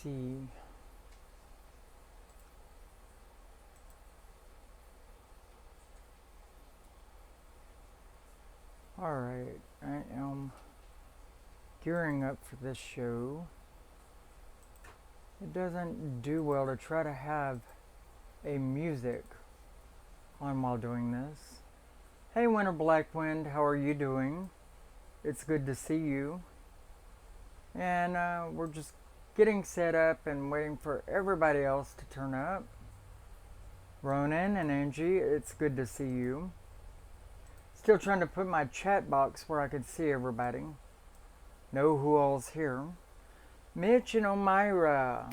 see. Alright, I am gearing up for this show. It doesn't do well to try to have a music on while doing this. Hey Winter Blackwind, how are you doing? It's good to see you. And we're just getting set up and waiting for everybody else to turn up. Ronan and Angie, it's good to see you. Still trying to put my chat box where I could see everybody. Know who all's here. Mitch and Omira.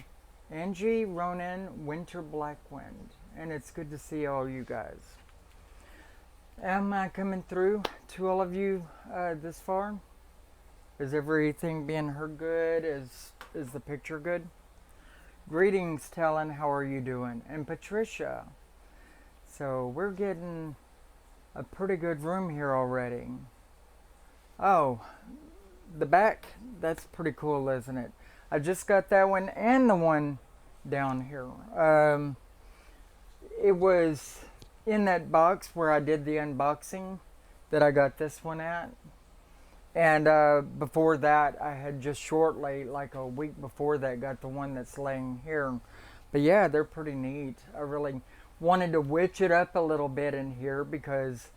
Angie, Ronan, Winter Blackwind. And it's good to see all you guys. Am I coming through to all of you this far? Is everything being heard good? Is the picture good? Greetings, Talon. How are you doing? And Patricia. So we're getting a pretty good room here already. Oh, the back, that's pretty cool, isn't it? I just got that one and the one down here. It was in that box where I did the unboxing that I got this one at. And before that, I had just shortly, like a week before that, got the one that's laying here. But yeah, they're pretty neat. I really wanted to witch it up a little bit in here because,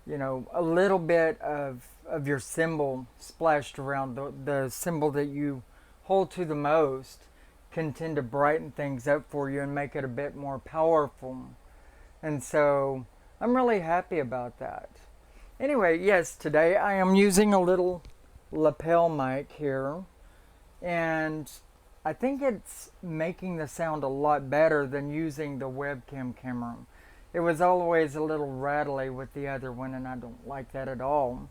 you know, a little bit of your symbol splashed around the symbol that you hold to the most can tend to brighten things up for you and make it a bit more powerful. And so I'm really happy about that. Anyway, yes, today I am using a little lapel mic here, and I think it's making the sound a lot better than using the webcam camera. It was always a little rattly with the other one, and I don't like that at all.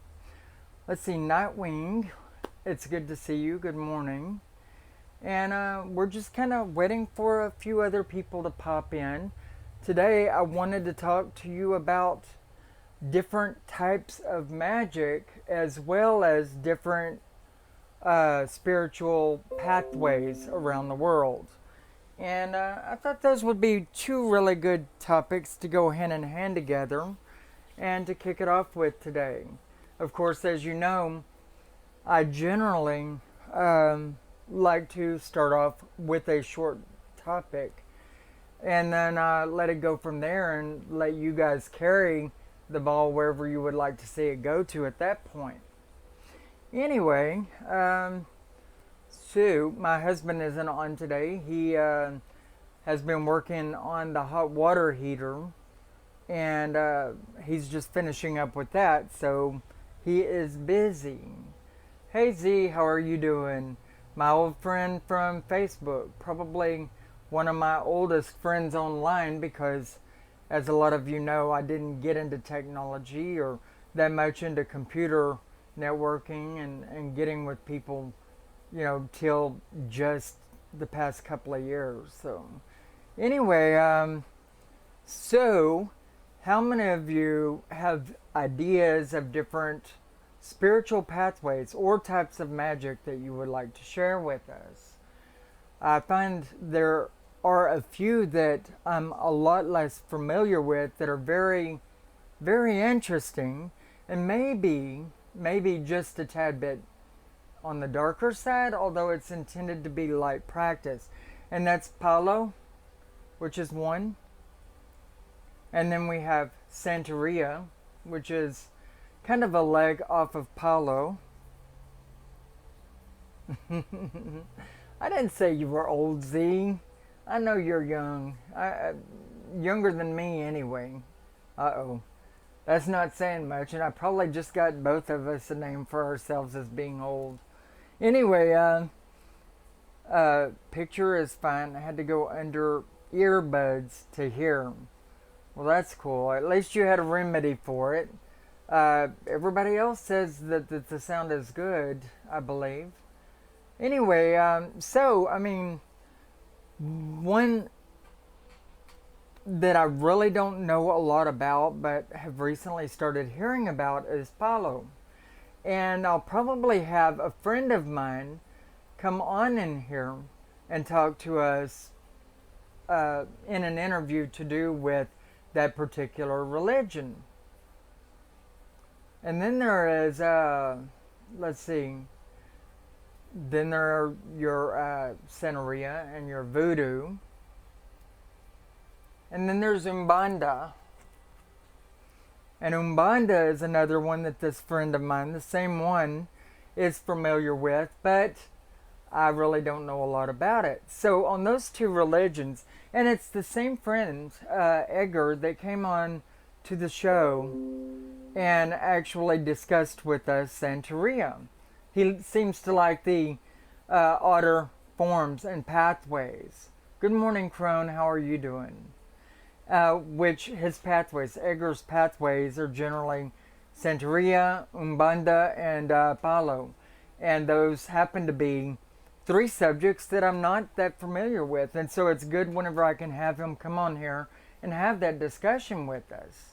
Let's see, Nightwing, it's good to see you. Good morning. And we're just kind of waiting for a few other people to pop in. Today I wanted to talk to you about different types of magic as well as different spiritual pathways around the world. And I thought those would be two really good topics to go hand in hand together and to kick it off with today. Of course, as you know, I generally like to start off with a short topic and then let it go from there and let you guys carry the ball wherever you would like to see it go to at that point. Anyway, so my husband isn't on today. He has been working on the hot water heater, and he's just finishing up with that, so he is busy. Hey Z, how are you doing? My old friend from Facebook, probably one of my oldest friends online, because as a lot of you know, I didn't get into technology or that much into computer networking and getting with people, you know, till just the past couple of years. So anyway, so how many of you have ideas of different spiritual pathways or types of magic that you would like to share with us? I find there are a few that I'm a lot less familiar with that are very, very interesting and maybe just a tad bit on the darker side, although it's intended to be light practice. And that's Palo, which is one. And then we have Santeria, which is kind of a leg off of Palo. I didn't say you were old, Z. I know you're young. Younger than me anyway. Uh-oh. That's not saying much, and I probably just got both of us a name for ourselves as being old. Anyway, picture is fine. I had to go under earbuds to hear. Well, that's cool. At least you had a remedy for it. Everybody else says that the sound is good, I believe. Anyway, so, I mean, one that I really don't know a lot about but have recently started hearing about is Palo. And I'll probably have a friend of mine come on in here and talk to us in an interview to do with that particular religion. And then there is, let's see, then there are your Santeria and your Voodoo. And then there's Umbanda. And Umbanda is another one that this friend of mine, the same one, is familiar with, but I really don't know a lot about it. So on those two religions, and it's the same friend, Edgar, that came on to the show and actually discussed with us Santeria. He seems to like the odder forms and pathways. Good morning, Crone. How are you doing? Which his pathways, Edgar's pathways, are generally Santeria, Umbanda, and Palo. And those happen to be three subjects that I'm not that familiar with. And so it's good whenever I can have him come on here and have that discussion with us.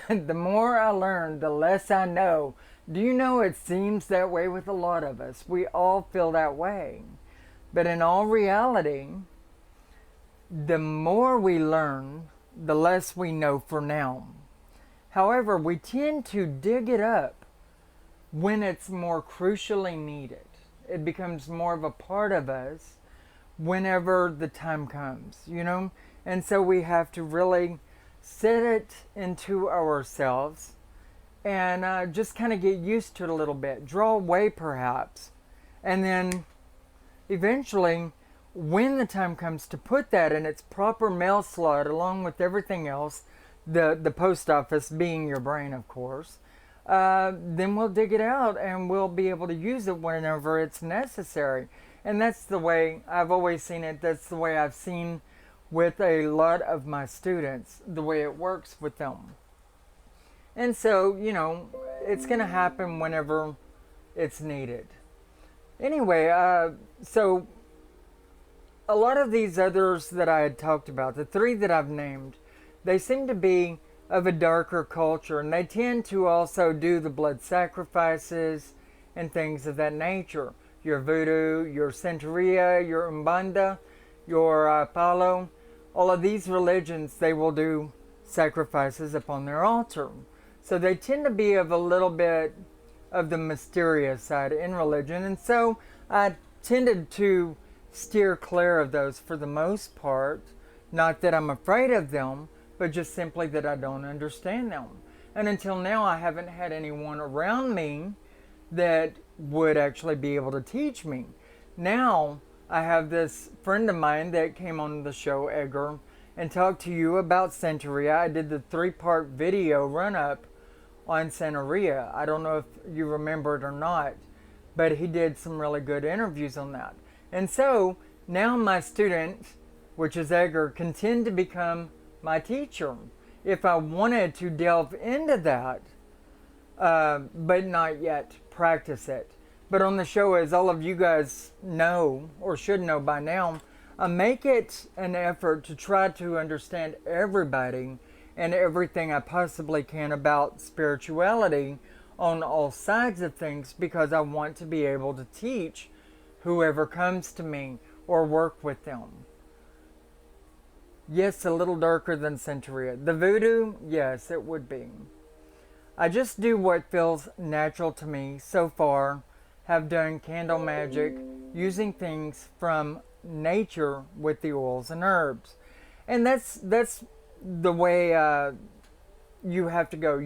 The more I learn, the less I know. Do you know it seems that way with a lot of us? We all feel that way. But in all reality, the more we learn, the less we know for now. However, we tend to dig it up when it's more crucially needed. It becomes more of a part of us whenever the time comes, you know? And so we have to really set it into ourselves and just kind of get used to it a little bit. Draw away perhaps. And then eventually, when the time comes to put that in its proper mail slot along with everything else, the post office being your brain, of course, then we'll dig it out and we'll be able to use it whenever it's necessary. And that's the way I've always seen it. That's the way I've seen with a lot of my students, the way it works with them. And so, you know, it's going to happen whenever it's needed. Anyway, so a lot of these others that I had talked about, the three that I've named, they seem to be of a darker culture, and they tend to also do the blood sacrifices and things of that nature. Your Voodoo, your Santeria, your Umbanda, your Palo, all of these religions, they will do sacrifices upon their altar. So they tend to be of a little bit of the mysterious side in religion, and so I tended to steer clear of those for the most part. Not that I'm afraid of them, but just simply that I don't understand them. And until now, I haven't had anyone around me that would actually be able to teach me. Now, I have this friend of mine that came on the show, Edgar, and talked to you about Santeria. I did the 3-part video run-up on Santeria. I don't know if you remember it or not, but he did some really good interviews on that. And so, now my student, which is Edgar, can tend to become my teacher if I wanted to delve into that, but not yet practice it. But on the show, as all of you guys know, or should know by now, I make it an effort to try to understand everybody and everything I possibly can about spirituality on all sides of things, because I want to be able to teach whoever comes to me or work with them. Yes, a little darker than Santeria. The Voodoo, yes, it would be. I just do what feels natural to me so far. Have done candle magic using things from nature with the oils and herbs. And that's the way you have to go.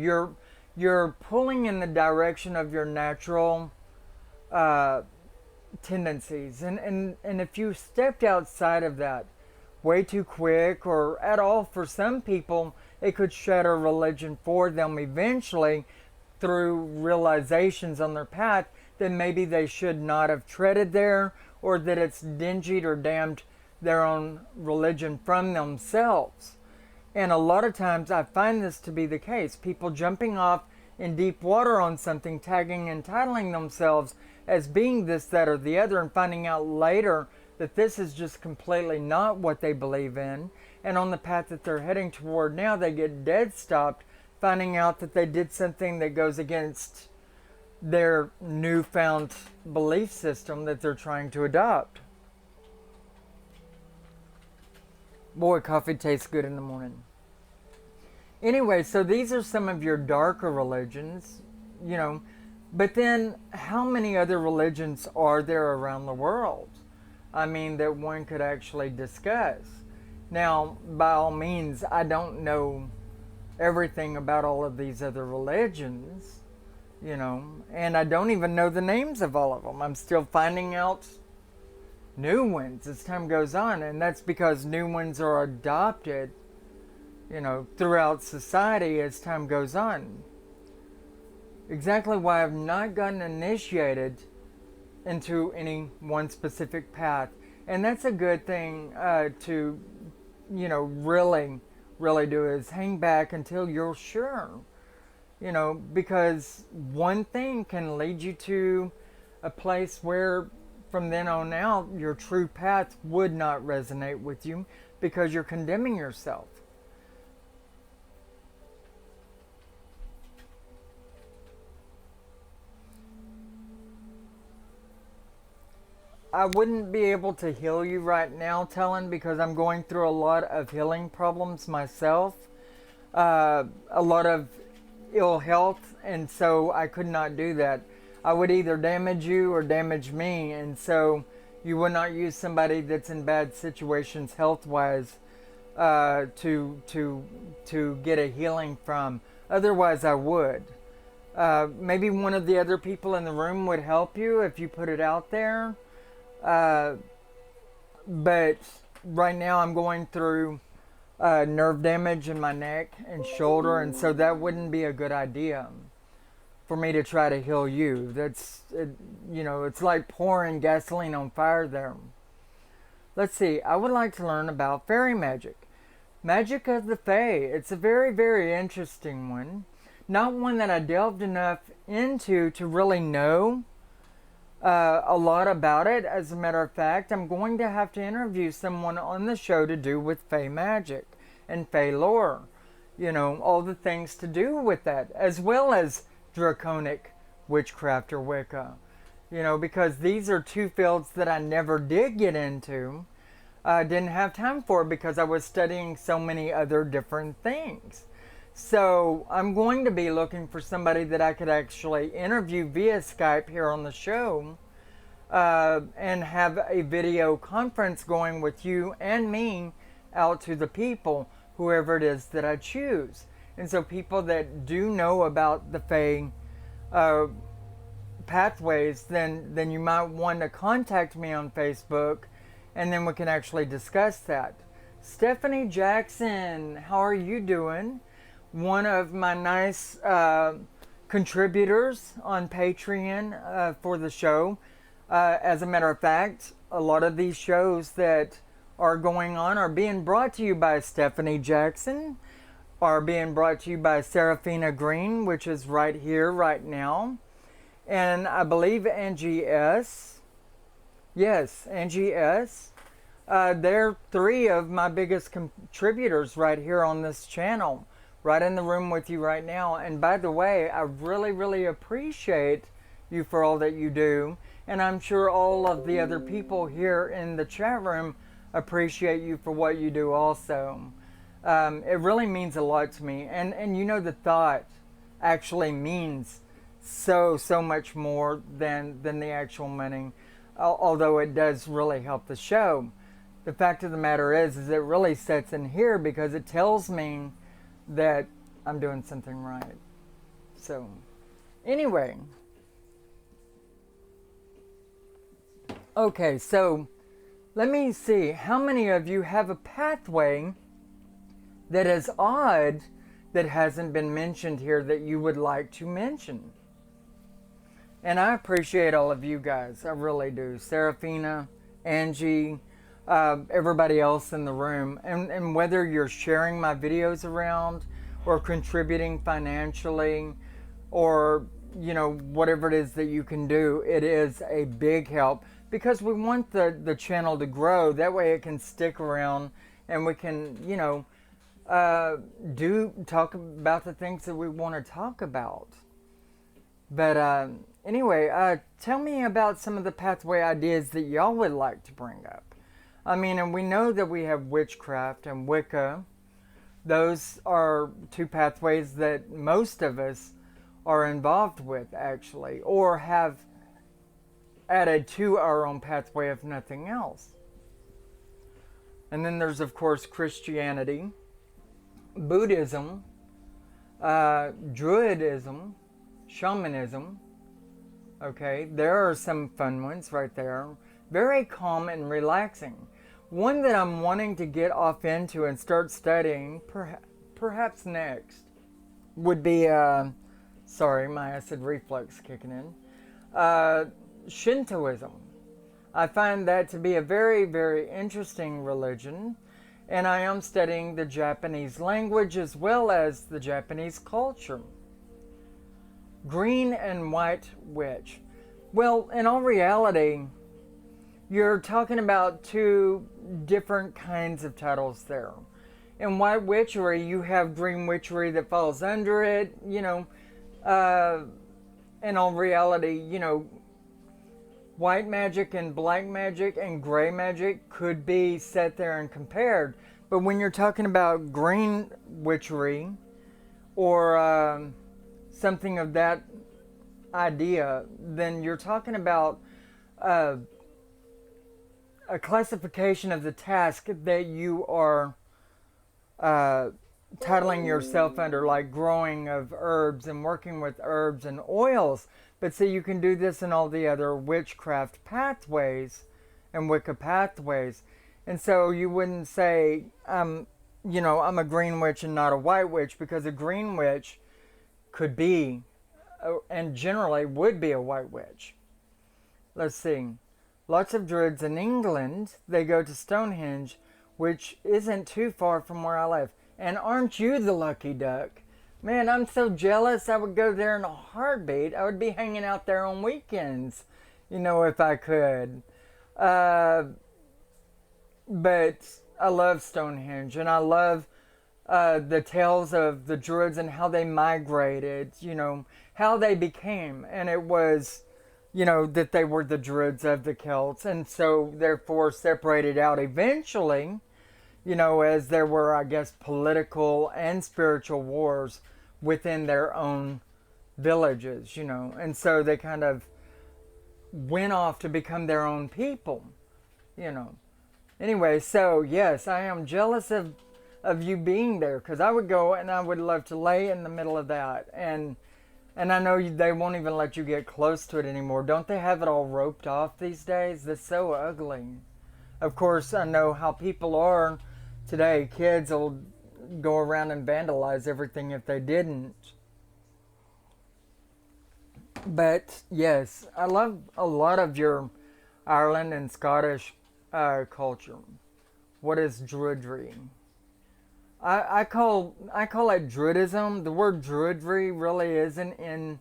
You're pulling in the direction of your natural tendencies. And if you stepped outside of that way too quick or at all, for some people, it could shatter religion for them eventually through realizations on their path that maybe they should not have treaded there, or that it's dingied or damned their own religion from themselves. And a lot of times I find this to be the case. People jumping off in deep water on something, tagging and titling themselves as being this, that, or the other, and finding out later that this is just completely not what they believe in. And on the path that they're heading toward now, they get dead stopped, finding out that they did something that goes against their newfound belief system that they're trying to adopt. Boy, coffee tastes good in the morning. Anyway, so these are some of your darker religions, you know, but then how many other religions are there around the world? I mean, that one could actually discuss. Now, by all means, I don't know everything about all of these other religions, you know, and I don't even know the names of all of them. I'm still finding out new ones as time goes on, and that's because new ones are adopted, you know, throughout society as time goes on. Exactly why I've not gotten initiated into any one specific path, and that's a good thing to, you know, really do, is hang back until you're sure, you know, because one thing can lead you to a place where from then on out your true path would not resonate with you because you're condemning yourself. I wouldn't be able to heal you right now, Talon, because I'm going through a lot of healing problems myself. A lot of ill health, and so I could not do that. I would either damage you or damage me, and so you would not use somebody that's in bad situations health-wise to get a healing from. Otherwise, I would. Maybe one of the other people in the room would help you if you put it out there. But right now I'm going through nerve damage in my neck and shoulder, and so that wouldn't be a good idea for me to try to heal you. You know, it's like pouring gasoline on fire there. Let's see, I would like to learn about fairy magic. Magic of the Fae. It's a very, very interesting one. Not one that I delved enough into to really know a lot about it. As a matter of fact, I'm going to have to interview someone on the show to do with Fae magic and Fae lore. You know, all the things to do with that, as well as draconic witchcraft or Wicca. You know, because these are two fields that I never did get into. I didn't have time for because I was studying so many other different things. So I'm going to be looking for somebody that I could actually interview via Skype here on the show and have a video conference going with you and me out to the people, whoever it is that I choose. And so people that do know about the Fae pathways, then you might want to contact me on Facebook, and then we can actually discuss that. Stephanie Jackson, how are you doing? One of my nice contributors on Patreon for the show. As a matter of fact, a lot of these shows that are going on are being brought to you by Stephanie Jackson, are being brought to you by Seraphina Green, which is right here, right now. And I believe Angie S. Yes, Angie S. They're three of my biggest contributors right here on this channel. Right in the room with you right now. And by the way, I really, really appreciate you for all that you do. And I'm sure all of the other people here in the chat room appreciate you for what you do also. It really means a lot to me. And you know, the thought actually means so much more than the actual money. Although it does really help the show. The fact of the matter is it really sets in here because it tells me that I'm doing something right. So, anyway. Okay, so let me see. How many of you have a pathway that is odd that hasn't been mentioned here that you would like to mention? And I appreciate all of you guys. I really do. Seraphina, Angie, everybody else in the room, and whether you're sharing my videos around or contributing financially or, you know, whatever it is that you can do, it is a big help because we want the channel to grow. That way it can stick around and we can, you know, talk about the things that we want to talk about. But anyway, tell me about some of the pathway ideas that y'all would like to bring up. I mean, and we know that we have witchcraft and Wicca. Those are two pathways that most of us are involved with, actually, or have added to our own pathway, if nothing else. And then there's, of course, Christianity, Buddhism, Druidism, Shamanism. Okay, there are some fun ones right there. Very calm and relaxing. One that I'm wanting to get off into and start studying, perhaps next, would be, sorry, my acid reflux kicking in, Shintoism. I find that to be a very, very interesting religion, and I am studying the Japanese language as well as the Japanese culture. Green and white witch. Well, in all reality, you're talking about two different kinds of titles there. In white witchery, you have green witchery that falls under it, in all reality, white magic and black magic and gray magic could be set there and compared. But when you're talking about green witchery or something of that idea, then you're talking about a classification of the task that you are titling yourself under, like growing of herbs and working with herbs and oils. But see, you can do this in all the other witchcraft pathways and Wicca pathways. And so you wouldn't say, I'm a green witch and not a white witch, because a green witch could be, and generally would be, a white witch. Let's see. Lots of druids in England, they go to Stonehenge, which isn't too far from where I live. And aren't you the lucky duck? Man, I'm so jealous. I would go there in a heartbeat. I would be hanging out there on weekends, if I could. But I love Stonehenge, and I love the tales of the druids and how they migrated, how they became. And it was, that they were the druids of the Celts, and so therefore separated out eventually, as there were, I guess, political and spiritual wars within their own villages, and so they kind of went off to become their own people, Anyway, so yes, I am jealous of you being there, because I would go and I would love to lay in the middle of that, and I know they won't even let you get close to it anymore. Don't they have it all roped off these days? That's so ugly. Of course, I know how people are today. Kids will go around and vandalize everything if they didn't. But yes, I love a lot of your Ireland and Scottish culture. What is Druidry? I call it Druidism. The word Druidry really isn't in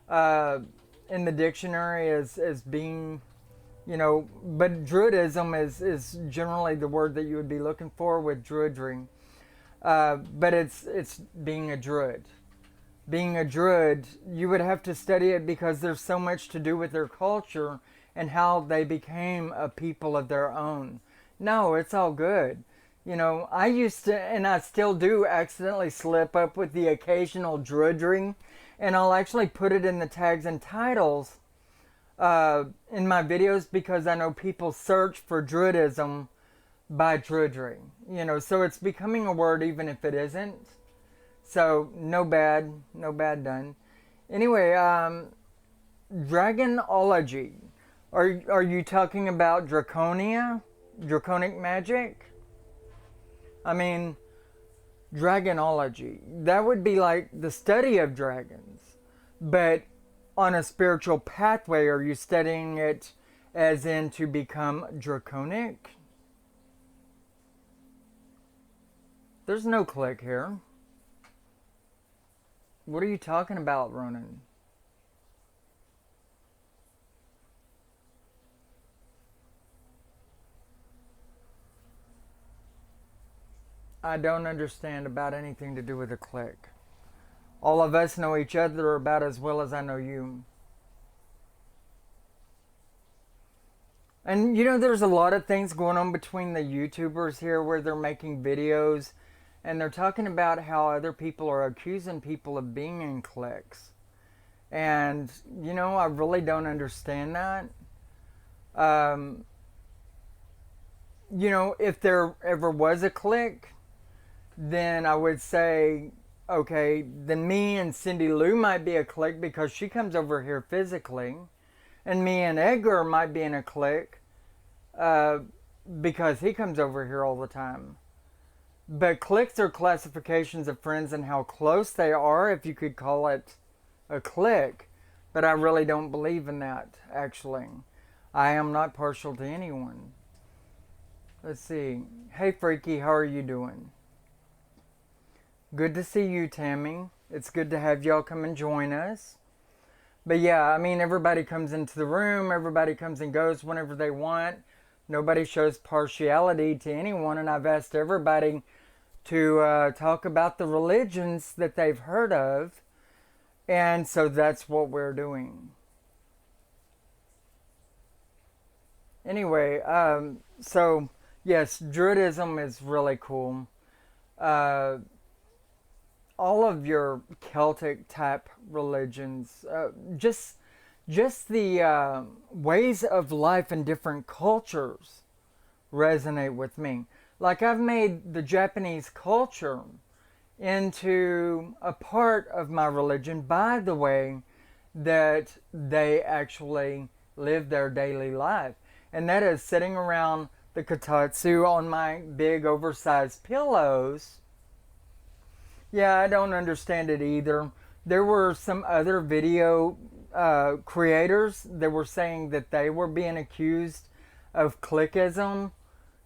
the dictionary as being, but Druidism is generally the word that you would be looking for with Druidry. But it's being a Druid. Being a Druid, you would have to study it because there's so much to do with their culture and how they became a people of their own. No, it's all good. I used to, and I still do, accidentally slip up with the occasional Druidry, and I'll actually put it in the tags and titles in my videos, because I know people search for Druidism by Druidry. So it's becoming a word even if it isn't. So no bad done. Anyway, Dragonology. Are you talking about draconic magic? I mean, Dragonology. That would be like the study of dragons. But on a spiritual pathway, are you studying it as in to become draconic? There's no clique here. What are you talking about, Ronan? I don't understand about anything to do with a clique. All of us know each other about as well as I know you. And you know, there's a lot of things going on between the YouTubers here where they're making videos and they're talking about how other people are accusing people of being in cliques. And, you know, I really don't understand that. Um, you know, if there ever was a clique, then I would say, okay, then me and Cindy Lou might be a clique because she comes over here physically. And me and Edgar might be in a clique uh, because he comes over here all the time. But cliques are classifications of friends and how close they are, if you could call it a clique. But I really don't believe in that, actually. I am not partial to anyone. Let's see. Hey, Freaky, how are you doing? Good to see you, Tammy. It's good to have y'all come and join us. But yeah, I mean, everybody comes into the room, everybody comes and goes whenever they want. Nobody shows partiality to anyone, and I've asked everybody to talk about the religions that they've heard of, and so that's what we're doing. Anyway, so yes, Druidism is really cool. Uh, all of your Celtic type religions, just the ways of life in different cultures resonate with me. Like I've made the Japanese culture into a part of my religion by the way that they actually live their daily life. And that is sitting around the kotatsu on my big oversized pillows. Yeah, I don't understand it either. There were some other video creators that were saying that they were being accused of cliquism,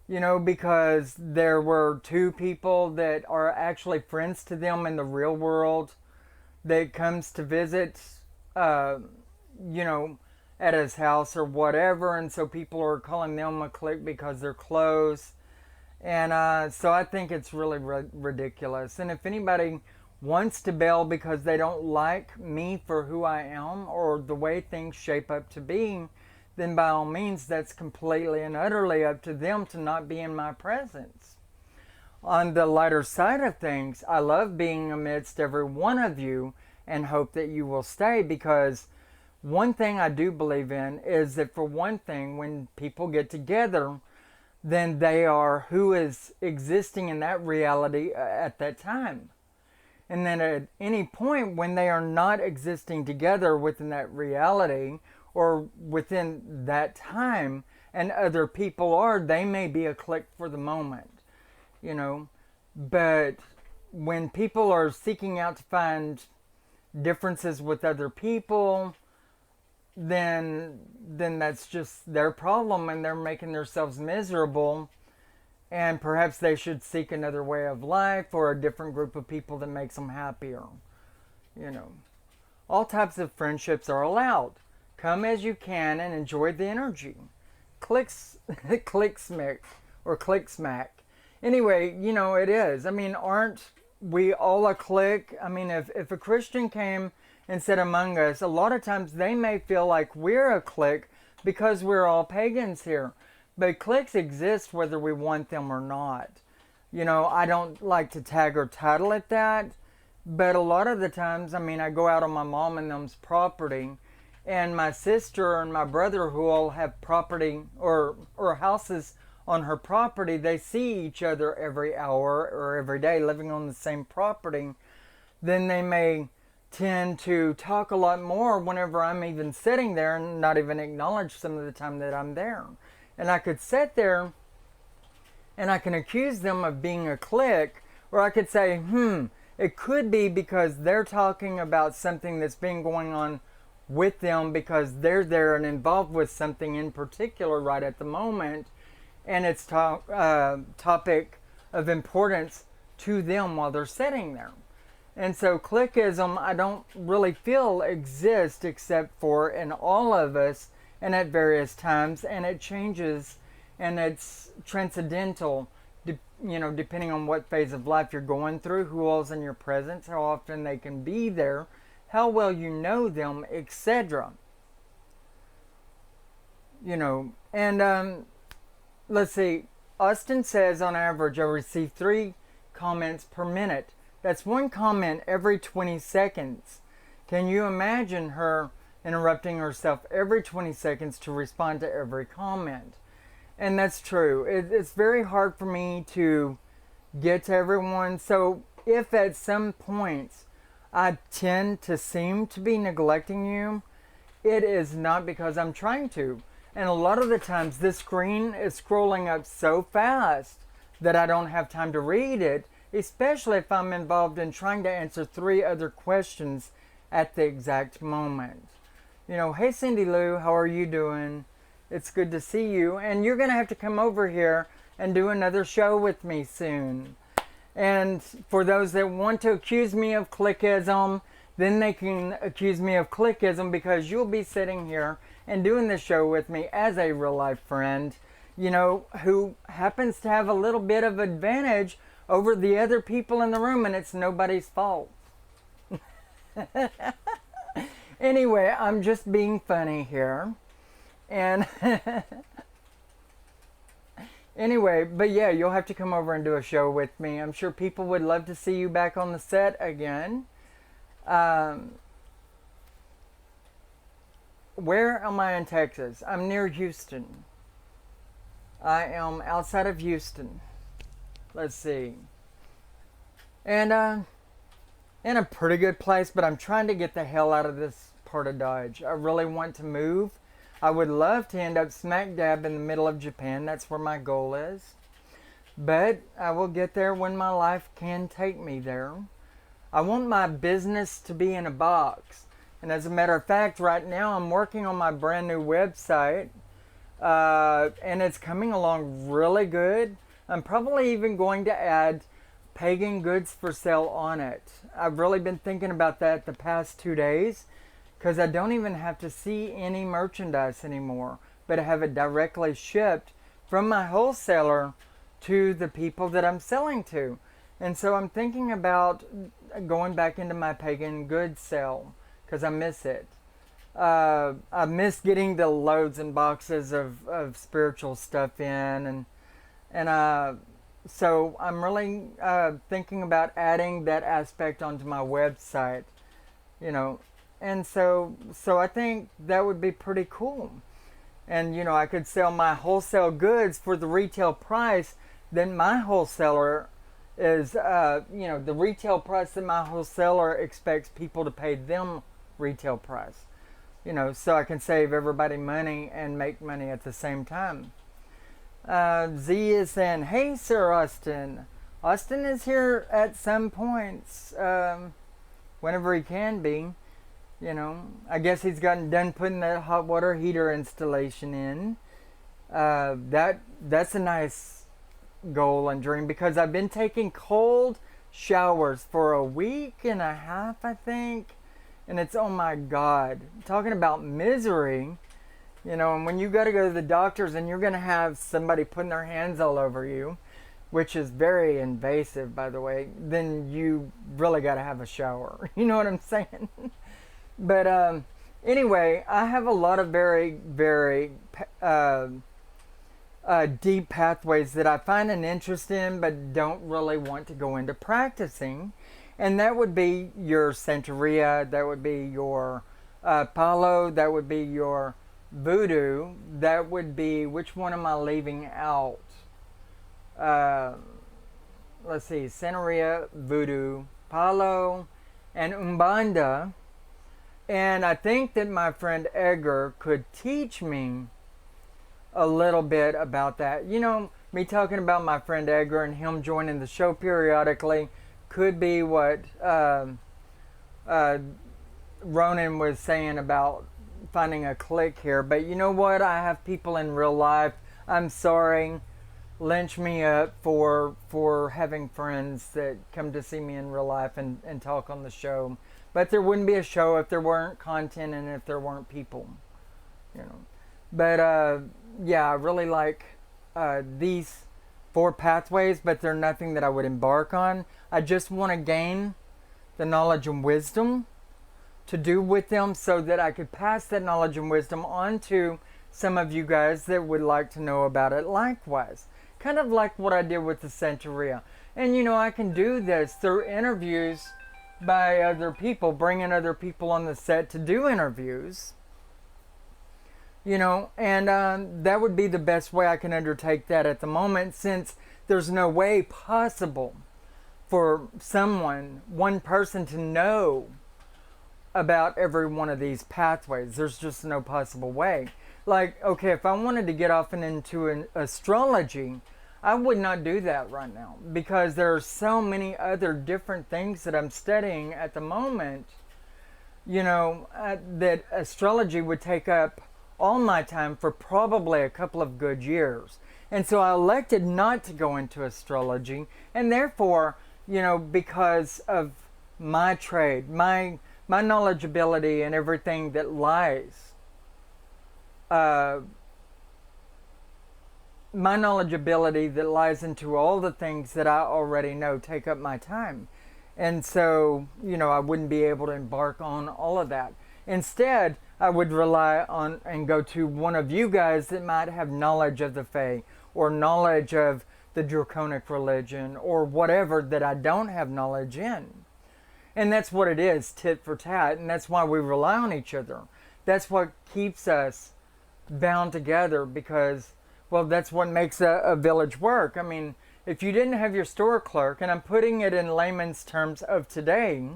you know, because there were two people that are actually friends to them in the real world that comes to visit, uh, you know, at his house or whatever, and so people are calling them a clique because they're close. And so I think it's really ridiculous. And if anybody wants to bail because they don't like me for who I am or the way things shape up to be, then by all means, that's completely and utterly up to them to not be in my presence. On the lighter side of things, I love being amidst every one of you and hope that you will stay, because one thing I do believe in is that, for one thing, when people get together, then they are who is existing in that reality at that time. And then at any point when they are not existing together within that reality or within that time, and other people are, they may be a clique for the moment, you know. But when people are seeking out to find differences with other people, then that's just their problem, and they're making themselves miserable, and perhaps they should seek another way of life or a different group of people that makes them happier. You know, all types of friendships are allowed. Come as you can and enjoy the energy. Click smack or click smack. Anyway, you know, it is. I mean, aren't we all a clique? I mean, if a Christian came and said among us, a lot of times they may feel like we're a clique because we're all pagans here. But cliques exist whether we want them or not. You know, I don't like to tag or title it that, but a lot of the times, I mean, I go out on my mom and them's property, and my sister and my brother, who all have property or houses on her property, they see each other every hour or every day living on the same property. Then they may tend to talk a lot more whenever I'm even sitting there and not even acknowledge some of the time that I'm there. And I could sit there and I can accuse them of being a clique, or I could say, it could be because they're talking about something that's been going on with them because they're there and involved with something in particular right at the moment, and it's topic of importance to them while they're sitting there. And so cliquism, I don't really feel exists except for in all of us and at various times, and it changes and it's transcendental, depending on what phase of life you're going through, who all's in your presence, how often they can be there, how well you know them, etc. You know, And let's see. Austin says on average I receive 3 comments per minute. That's 1 comment every 20 seconds. Can you imagine her interrupting herself every 20 seconds to respond to every comment? And that's true. It's very hard for me to get to everyone. So if at some points I tend to seem to be neglecting you, it is not because I'm trying to. And a lot of the times this screen is scrolling up so fast that I don't have time to read it, especially if I'm involved in trying to answer 3 other questions at the exact moment. You know, hey Cindy Lou, how are you doing? It's good to see you. And you're going to have to come over here and do another show with me soon. And for those that want to accuse me of cliquism, then they can accuse me of cliquism, because you'll be sitting here and doing the show with me as a real life friend, you know, who happens to have a little bit of advantage over the other people in the room, and it's nobody's fault. Anyway, I'm just being funny here. And anyway, but yeah, you'll have to come over and do a show with me. I'm sure people would love to see you back on the set again. Where am I in Texas? I'm near Houston. I am outside of Houston. Let's see. And in a pretty good place, but I'm trying to get the hell out of this part of Dodge. I really want to move. I would love to end up smack dab in the middle of Japan. That's where my goal is. But I will get there when my life can take me there. I want my business to be in a box. And as a matter of fact, right now I'm working on my brand new website. And it's coming along really good. I'm probably even going to add pagan goods for sale on it. I've really been thinking about that the past 2 days, because I don't even have to see any merchandise anymore, but I have it directly shipped from my wholesaler to the people that I'm selling to. And so I'm thinking about going back into my pagan goods sale, because I miss it. I miss getting the loads and boxes of spiritual stuff in, and so I'm really thinking about adding that aspect onto my website, you know. And so I think that would be pretty cool. And, you know, I could sell my wholesale goods for the retail price. Then my wholesaler is, you know, the retail price that my wholesaler expects people to pay them retail price. You know, so I can save everybody money and make money at the same time. Z is saying, hey, Sir Austin. Austin is here at some points, whenever he can be. You know, I guess he's gotten done putting that hot water heater installation in. That's a nice goal and dream, because I've been taking cold showers for a week and a half, I think. And it's, oh my God, talking about misery. You know, and when you got to go to the doctors and you're going to have somebody putting their hands all over you, which is very invasive, by the way, then you really got to have a shower. You know what I'm saying? But anyway, I have a lot of very, very deep pathways that I find an interest in, but don't really want to go into practicing. And that would be your Santeria, that would be your Palo, that would be your Voodoo, that would be, which one am I leaving out? Let's see, Santeria, Voodoo, Palo, and Umbanda. And I think that my friend Edgar could teach me a little bit about that. You know, me talking about my friend Edgar and him joining the show periodically could be what Ronan was saying about finding a clique here. But you know what? I have people in real life. I'm sorry. Lynch me up for having friends that come to see me in real life and talk on the show. But there wouldn't be a show if there weren't content and if there weren't people, you know. But yeah, I really like these 4 pathways, but they're nothing that I would embark on. I just want to gain the knowledge and wisdom to do with them, so that I could pass that knowledge and wisdom on to some of you guys that would like to know about it likewise. Kind of like what I did with the Santeria. And you know, I can do this through interviews by other people, bringing other people on the set to do interviews. You know, and that would be the best way I can undertake that at the moment, since there's no way possible for one person to know about every one of these pathways. There's just no possible way. Like, okay, if I wanted to get off and into an astrology, I would not do that right now, because there are so many other different things that I'm studying at the moment, you know, that astrology would take up all my time for probably a couple of good years. And so I elected not to go into astrology, and therefore, you know, because of my trade, my knowledgeability and everything that lies, my knowledgeability that lies into all the things that I already know take up my time. And so, you know, I wouldn't be able to embark on all of that. Instead, I would rely on and go to one of you guys that might have knowledge of the Fae, or knowledge of the Draconic religion, or whatever that I don't have knowledge in. And that's what it is, tit for tat, and that's why we rely on each other. That's what keeps us bound together, because, well, that's what makes a village work. I mean, if you didn't have your store clerk, and I'm putting it in layman's terms of today,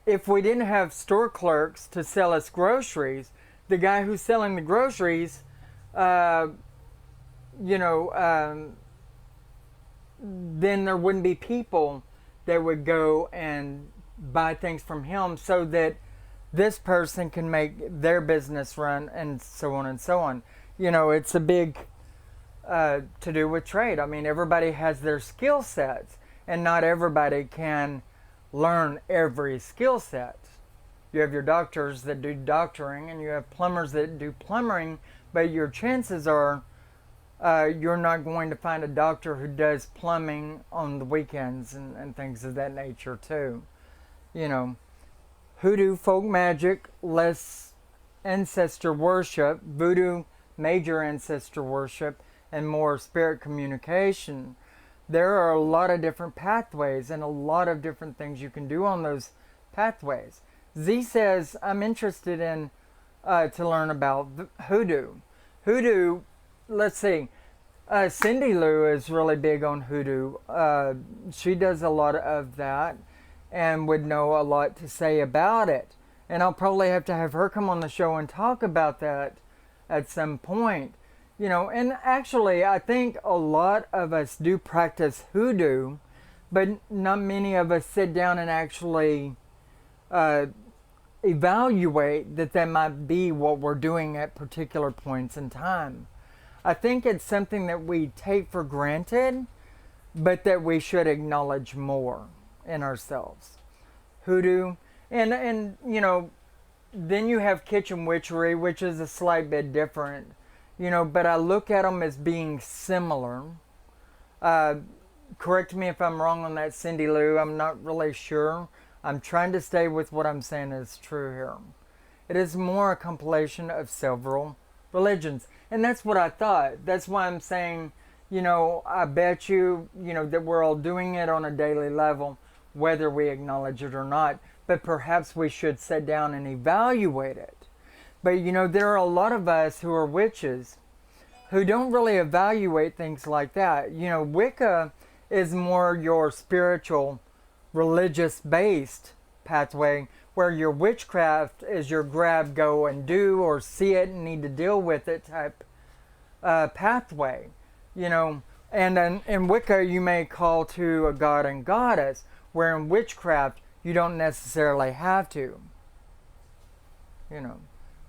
if we didn't have store clerks to sell us groceries, the guy who's selling the groceries, then there wouldn't be people that would go and buy things from him, so that this person can make their business run, and so on and so on. You know, it's a big to do with trade. I mean, everybody has their skill sets, and not everybody can learn every skill set. You have your doctors that do doctoring, and you have plumbers that do plumbing, but your chances are you're not going to find a doctor who does plumbing on the weekends and things of that nature too. You know, hoodoo, folk magic, less ancestor worship, voodoo, major ancestor worship, and more spirit communication. There are a lot of different pathways and a lot of different things you can do on those pathways. Z says, I'm interested in to learn about hoodoo. Hoodoo, let's see, Cindy Lou is really big on hoodoo. She does a lot of that and would know a lot to say about it. And I'll probably have to have her come on the show and talk about that at some point. You know, and actually, I think a lot of us do practice hoodoo, but not many of us sit down and actually evaluate that might be what we're doing at particular points in time. I think it's something that we take for granted, but that we should acknowledge more in ourselves. Hoodoo, and you know, then you have kitchen witchery, which is a slight bit different. You know, but I look at them as being similar. Correct me if I'm wrong on that, Cindy Lou. I'm not really sure. I'm trying to stay with what I'm saying is true here. It is more a compilation of several religions. And that's what I thought. That's why I'm saying, you know, I bet you, you know, that we're all doing it on a daily level, whether we acknowledge it or not. But perhaps we should sit down and evaluate it. But, you know, there are a lot of us who are witches who don't really evaluate things like that. You know, Wicca is more your spiritual, religious-based pathway, where your witchcraft is your grab, go, and do, or see it and need to deal with it type pathway. You know, and in Wicca you may call to a god and goddess, where in witchcraft you don't necessarily have to. You know.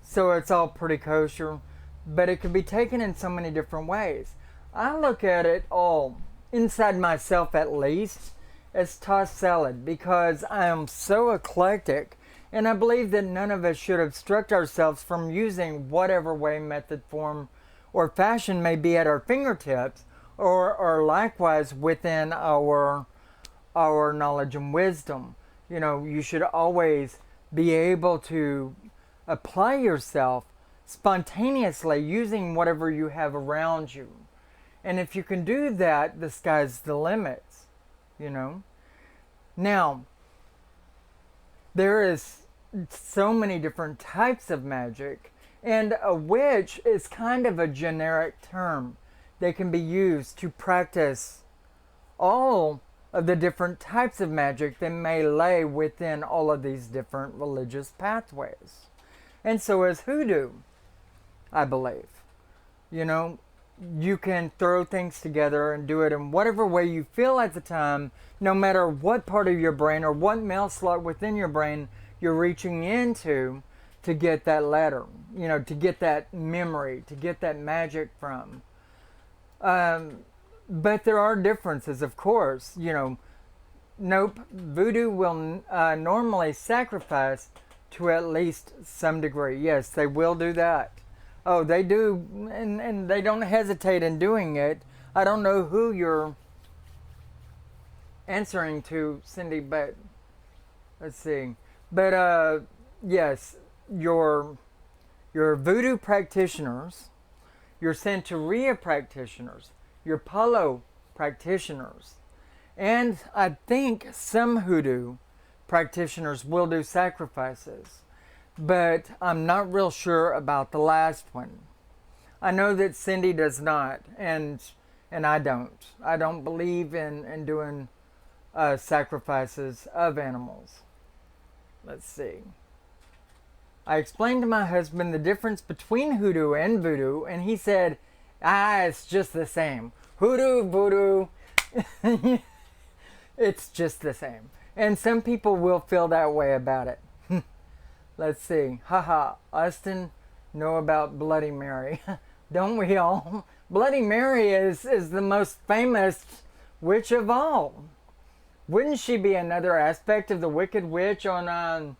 So it's all pretty kosher, but it can be taken in so many different ways. I look at it all, inside myself at least, as tossed salad, because I am so eclectic, and I believe that none of us should obstruct ourselves from using whatever way, method, form, or fashion may be at our fingertips, or likewise within our knowledge and wisdom. You know, you should always be able to apply yourself spontaneously using whatever you have around you. And if you can do that, the sky's the limit, you know. Now, there is so many different types of magic, and a witch is kind of a generic term that can be used to practice all of the different types of magic that may lay within all of these different religious pathways. And so is hoodoo, I believe. You know, you can throw things together and do it in whatever way you feel at the time, no matter what part of your brain or what mail slot within your brain you're reaching into to get that letter, you know, to get that memory, to get that magic from. But there are differences, of course. You know, nope, voodoo will normally sacrifice to at least some degree. Yes, they will do that. Oh, they do, and they don't hesitate in doing it. I don't know who you're answering to, Cindy, but let's see. But yes, your voodoo practitioners, your Santeria practitioners, your Palo practitioners, and I think some hoodoo practitioners will do sacrifices. But I'm not real sure about the last one. I know that Cindy does not, and I don't. I don't believe in doing sacrifices of animals. Let's see. I explained to my husband the difference between hoodoo and voodoo, and he said, it's just the same. Hoodoo, voodoo, it's just the same. And some people will feel that way about it. Let's see. Haha, Austin know about Bloody Mary. Don't we all? Bloody Mary is the most famous witch of all. Wouldn't she be another aspect of the Wicked Witch on,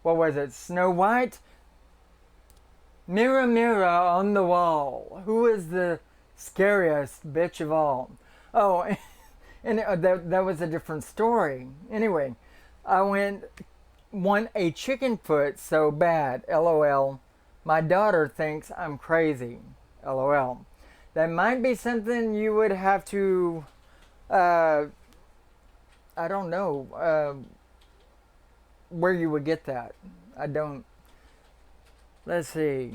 what was it, Snow White? Mirror, mirror on the wall, who is the scariest bitch of all? Oh, and that was a different story. Anyway, I want a chicken foot so bad, lol. My daughter thinks I'm crazy, lol. That might be something you would have to, I don't know, where you would get that. I don't. Let's see.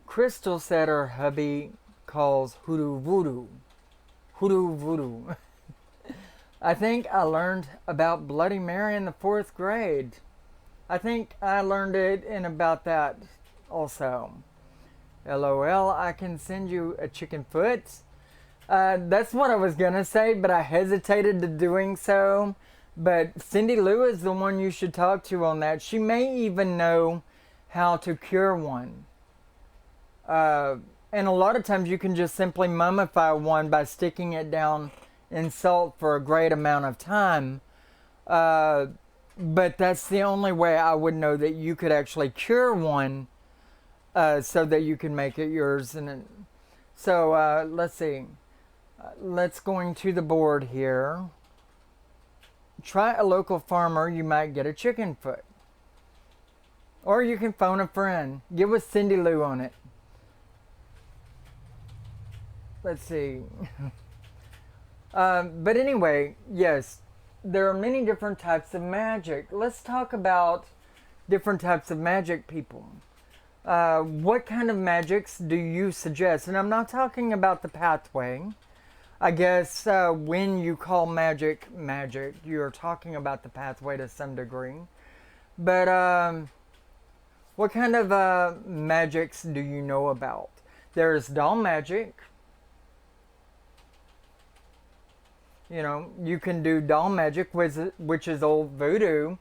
Crystal said her hubby calls hoodoo voodoo. Hoodoo voodoo. I think I learned about Bloody Mary in the 4th grade. I think I learned it in about that also. LOL, I can send you a chicken foot. That's what I was going to say, but I hesitated to doing so. But Cindy Lou is the one you should talk to on that. She may even know how to cure one. And a lot of times you can just simply mummify one by sticking it down in salt for a great amount of time. But that's the only way I would know that you could actually cure one so that you can make it yours. So let's see. Let's going to the board here. Try a local farmer, you might get a chicken foot. Or you can phone a friend. Get with Cindy Lou on it. Let's see. But anyway, yes, there are many different types of magic. Let's talk about different types of magic, people. What kind of magics do you suggest? And I'm not talking about the pathway. I guess when you call magic, you're talking about the pathway to some degree. But what kind of magics do you know about? There's doll magic. You know, you can do doll magic, which is old voodoo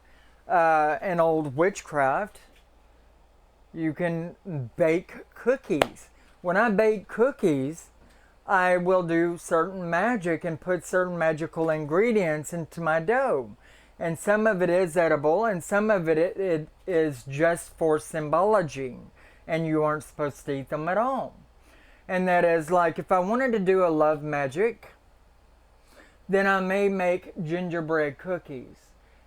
and old witchcraft. You can bake cookies. When I bake cookies, I will do certain magic and put certain magical ingredients into my dough. And some of it is edible, and some of it is just for symbology, and you aren't supposed to eat them at all. And that is like, if I wanted to do a love magic, then I may make gingerbread cookies.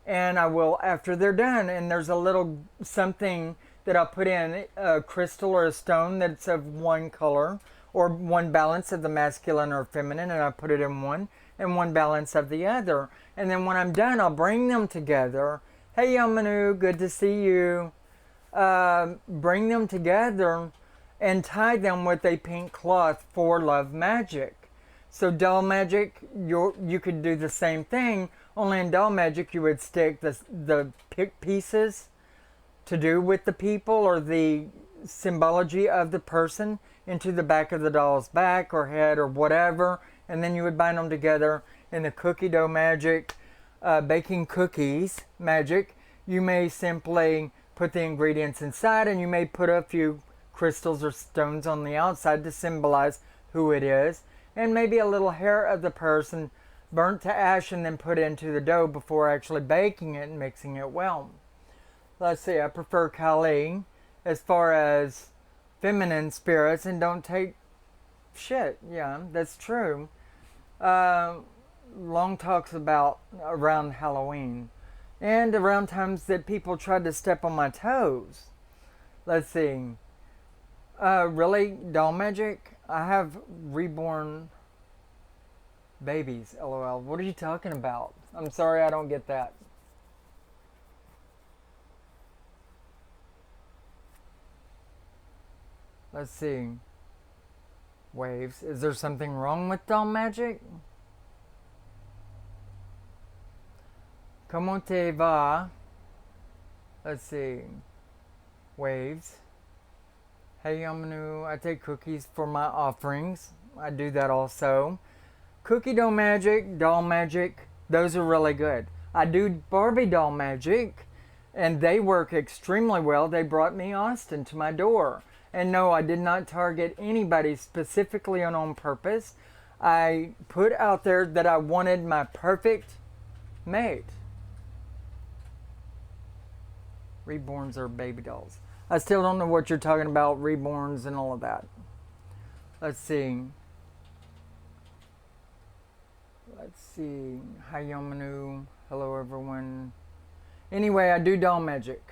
And I will, after they're done, and there's a little something that I put in a crystal or a stone that's of one color or one balance of the masculine or feminine, and I put it in one, and one balance of the other. And then when I'm done, I'll bring them together. Hey, Yamanu, good to see you. Bring them together and tie them with a pink cloth for love magic. So doll magic, you could do the same thing, only in doll magic you would stick the pieces to do with the people or the symbology of the person into the back of the doll's back or head or whatever, and then you would bind them together. In the cookie dough magic, baking cookies magic, you may simply put the ingredients inside, and you may put a few crystals or stones on the outside to symbolize who it is, and maybe a little hair of the person burnt to ash and then put into the dough before actually baking it and mixing it well. Let's see, I prefer Kali as far as feminine spirits and don't take shit. Yeah, that's true. Long talks about around Halloween and around times that people tried to step on my toes. Let's see. Really? Doll magic? I have reborn babies, lol. What are you talking about? I'm sorry, I don't get that. Let's see. Waves. Is there something wrong with doll magic? Comment te va? Let's see. Waves. Hey Yamanu, I take cookies for my offerings. I do that also. Cookie dough magic, doll magic, those are really good. I do Barbie doll magic, and they work extremely well. They brought me Austin to my door. And no, I did not target anybody specifically and on purpose. I put out there that I wanted my perfect mate. Reborns are baby dolls. I still don't know what you're talking about, reborns and all of that. Let's see. Let's see. Hi, Yomanu. Hello, everyone. Anyway, I do doll magic.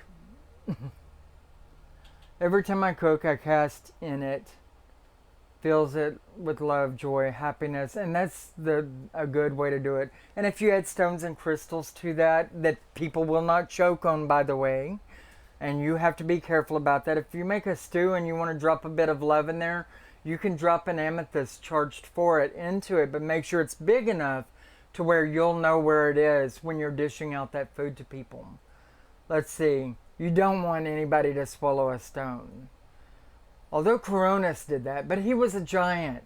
Every time I cook, I cast in it, fills it with love, joy, happiness, and that's a good way to do it. And if you add stones and crystals to that people will not choke on, by the way, and you have to be careful about that. If you make a stew and you want to drop a bit of love in there, you can drop an amethyst charged for it into it, but make sure it's big enough to where you'll know where it is when you're dishing out that food to people. Let's see. You don't want anybody to swallow a stone. Although Coronis did that, but he was a giant.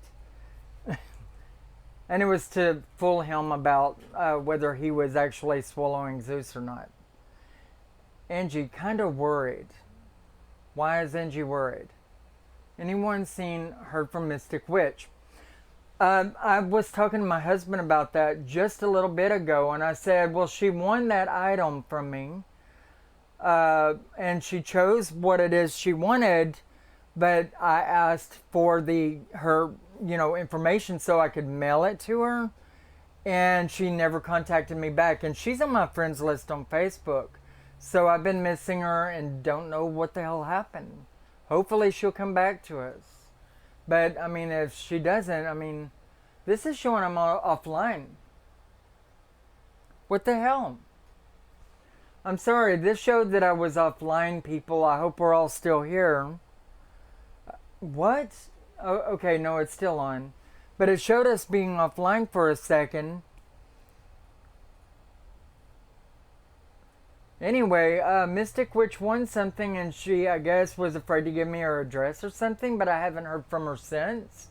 And it was to fool him about whether he was actually swallowing Zeus or not. Angie, kind of worried. Why is Angie worried? Anyone heard from Mystic Witch? I was talking to my husband about that just a little bit ago, and I said, well, she won that item from me. And she chose what it is she wanted, but I asked for her information so I could mail it to her, and she never contacted me back. And she's on my friends list on Facebook, so I've been missing her and don't know what the hell happened. Hopefully she'll come back to us. But I mean, if she doesn't, this is showing I'm offline. What the hell? I'm sorry, this showed that I was offline, people. I hope we're all still here. What? Oh, okay, no, it's still on. But it showed us being offline for a second. Anyway, Mystic Witch won something, and she, I guess, was afraid to give me her address or something, but I haven't heard from her since.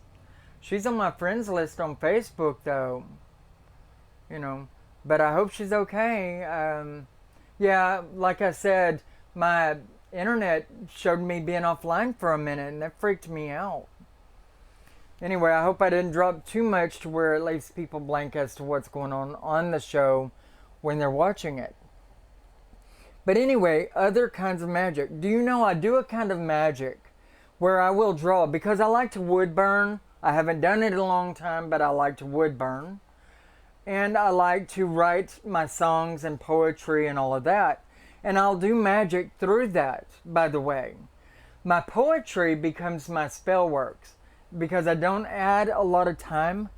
She's on my friends list on Facebook, though. But I hope she's okay. Yeah, like I said, my internet showed me being offline for a minute, and that freaked me out. Anyway, I hope I didn't drop too much to where it leaves people blank as to what's going on the show when they're watching it. But anyway, other kinds of magic. Do you know I do a kind of magic where I will draw, because I like to wood burn. I haven't done it in a long time, but I like to wood burn. And I like to write my songs and poetry and all of that. And I'll do magic through that, by the way. My poetry becomes my spell works because I don't add a lot of time,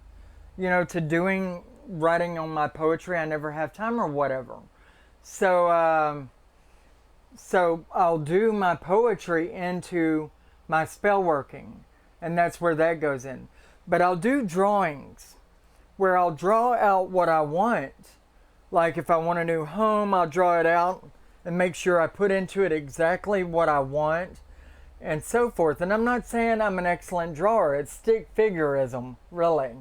to writing on my poetry. I never have time or whatever. So, so I'll do my poetry into my spell working, and that's where that goes in. But I'll do drawings where I'll draw out what I want. Like if I want a new home, I'll draw it out and make sure I put into it exactly what I want and so forth. And I'm not saying I'm an excellent drawer. It's stick figurism, really.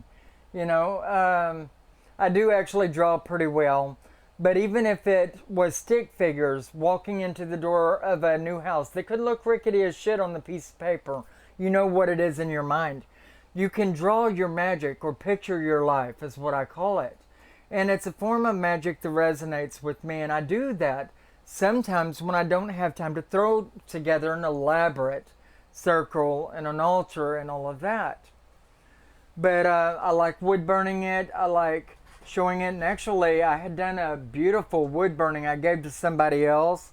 I do actually draw pretty well. But even if it was stick figures walking into the door of a new house that could look rickety as shit on the piece of paper, you know what it is in your mind. You can draw your magic or picture your life is what I call it. And it's a form of magic that resonates with me. And I do that sometimes when I don't have time to throw together an elaborate circle and an altar and all of that. But I like wood burning it. I like showing it. And actually, I had done a beautiful wood burning I gave to somebody else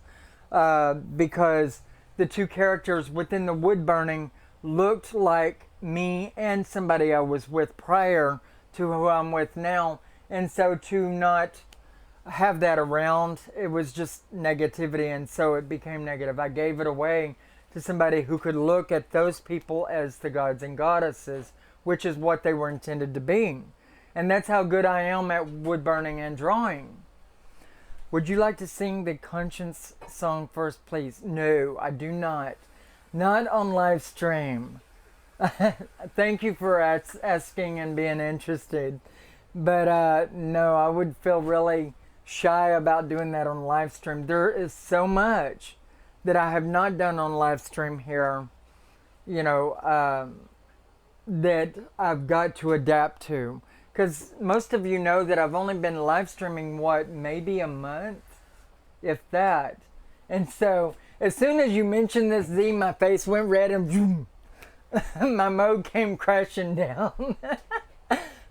because the two characters within the wood burning looked like me and somebody I was with prior to who I'm with now. And so to not have that around, it was just negativity, and so it became negative. I gave it away to somebody who could look at those people as the gods and goddesses, which is what they were intended to be. And that's how good I am at wood burning and drawing. Would you like to sing the conscience song first, please? No, I do not. Not on live stream. Thank you for asking and being interested. But no, I would feel really shy about doing that on live stream. There is so much that I have not done on live stream here, that I've got to adapt to. Because most of you know that I've only been live streaming, maybe a month, if that. And so, as soon as you mentioned this, Z, my face went red and zoom, my mode came crashing down.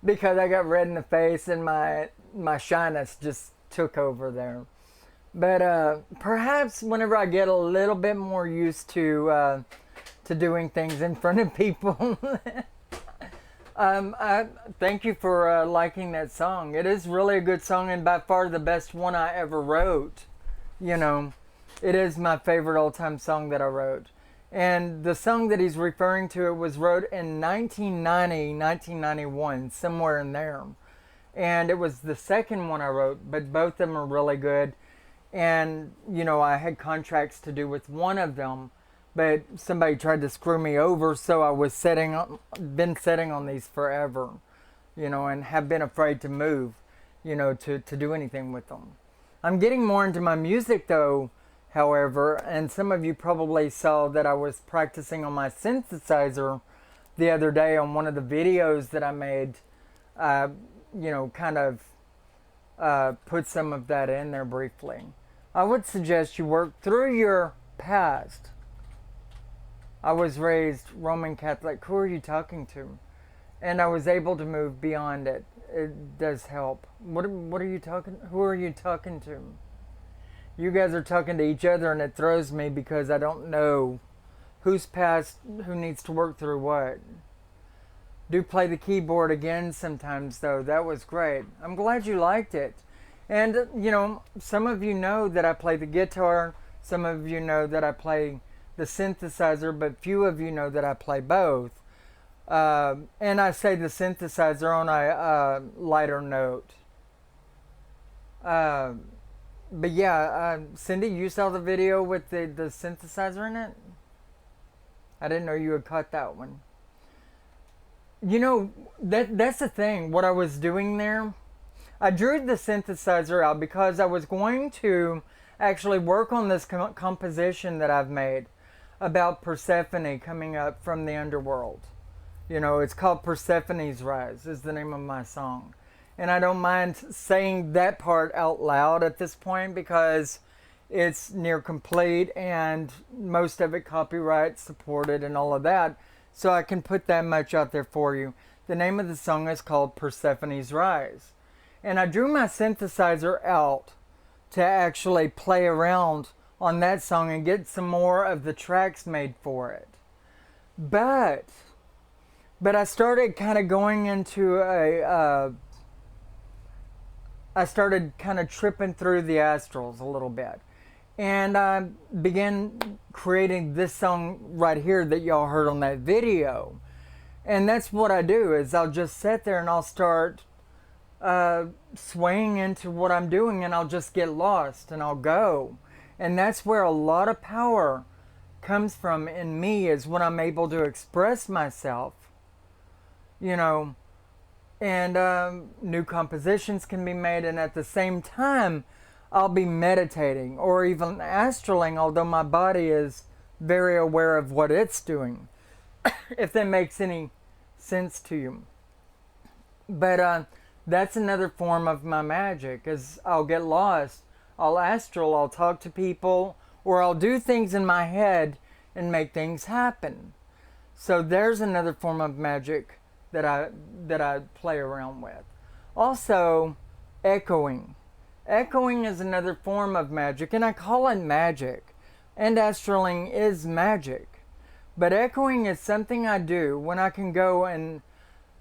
Because I got red in the face and my shyness just took over there. But perhaps whenever I get a little bit more used to doing things in front of people. I thank you for liking that song. It is really a good song and by far the best one I ever wrote. It is my favorite all-time song that I wrote. And the song that he's referring to, it was wrote in 1990, 1991, somewhere in there. And it was the second one I wrote, but both of them are really good. And, I had contracts to do with one of them, but somebody tried to screw me over, so I was been setting on these forever, and have been afraid to move, to do anything with them. I'm getting more into my music, though, however, and some of you probably saw that I was practicing on my synthesizer the other day on one of the videos that I made, put some of that in there briefly. I would suggest you work through your past. I was raised Roman Catholic. Who are you talking to? And I was able to move beyond it. It does help. What are you talking? Who are you talking to? You guys are talking to each other, and it throws me because I don't know who's past, who needs to work through what. Do play the keyboard again sometimes, though. That was great. I'm glad you liked it. And, some of you know that I play the guitar. Some of you know that I play the synthesizer, but few of you know that I play both. And I say the synthesizer on a lighter note. But yeah, Cindy, you saw the video with the synthesizer in it? I didn't know you had caught that one. That's the thing. What I was doing there, I drew the synthesizer out because I was going to actually work on this composition that I've made about Persephone coming up from the underworld. It's called Persephone's Rise is the name of my song. And I don't mind saying that part out loud at this point because it's near complete and most of it copyright supported and all of that. So I can put that much out there for you. The name of the song is called Persephone's Rise. And I drew my synthesizer out to actually play around on that song and get some more of the tracks made for it. But I started kind of going into I started kind of tripping through the astrals a little bit. And I began creating this song right here that y'all heard on that video. And that's what I do, is I'll just sit there and I'll start swaying into what I'm doing, and I'll just get lost and I'll go. And that's where a lot of power comes from in me, is when I'm able to express myself, you know, and new compositions can be made, and at the same time I'll be meditating or even astraling, although my body is very aware of what it's doing, if that makes any sense to you. But that's another form of my magic, is I'll get lost, I'll astral, I'll talk to people, or I'll do things in my head and make things happen. So there's another form of magic that I play around with. Also, echoing. Echoing is another form of magic, and I call it magic. And astraling is magic. But echoing is something I do when I can go and,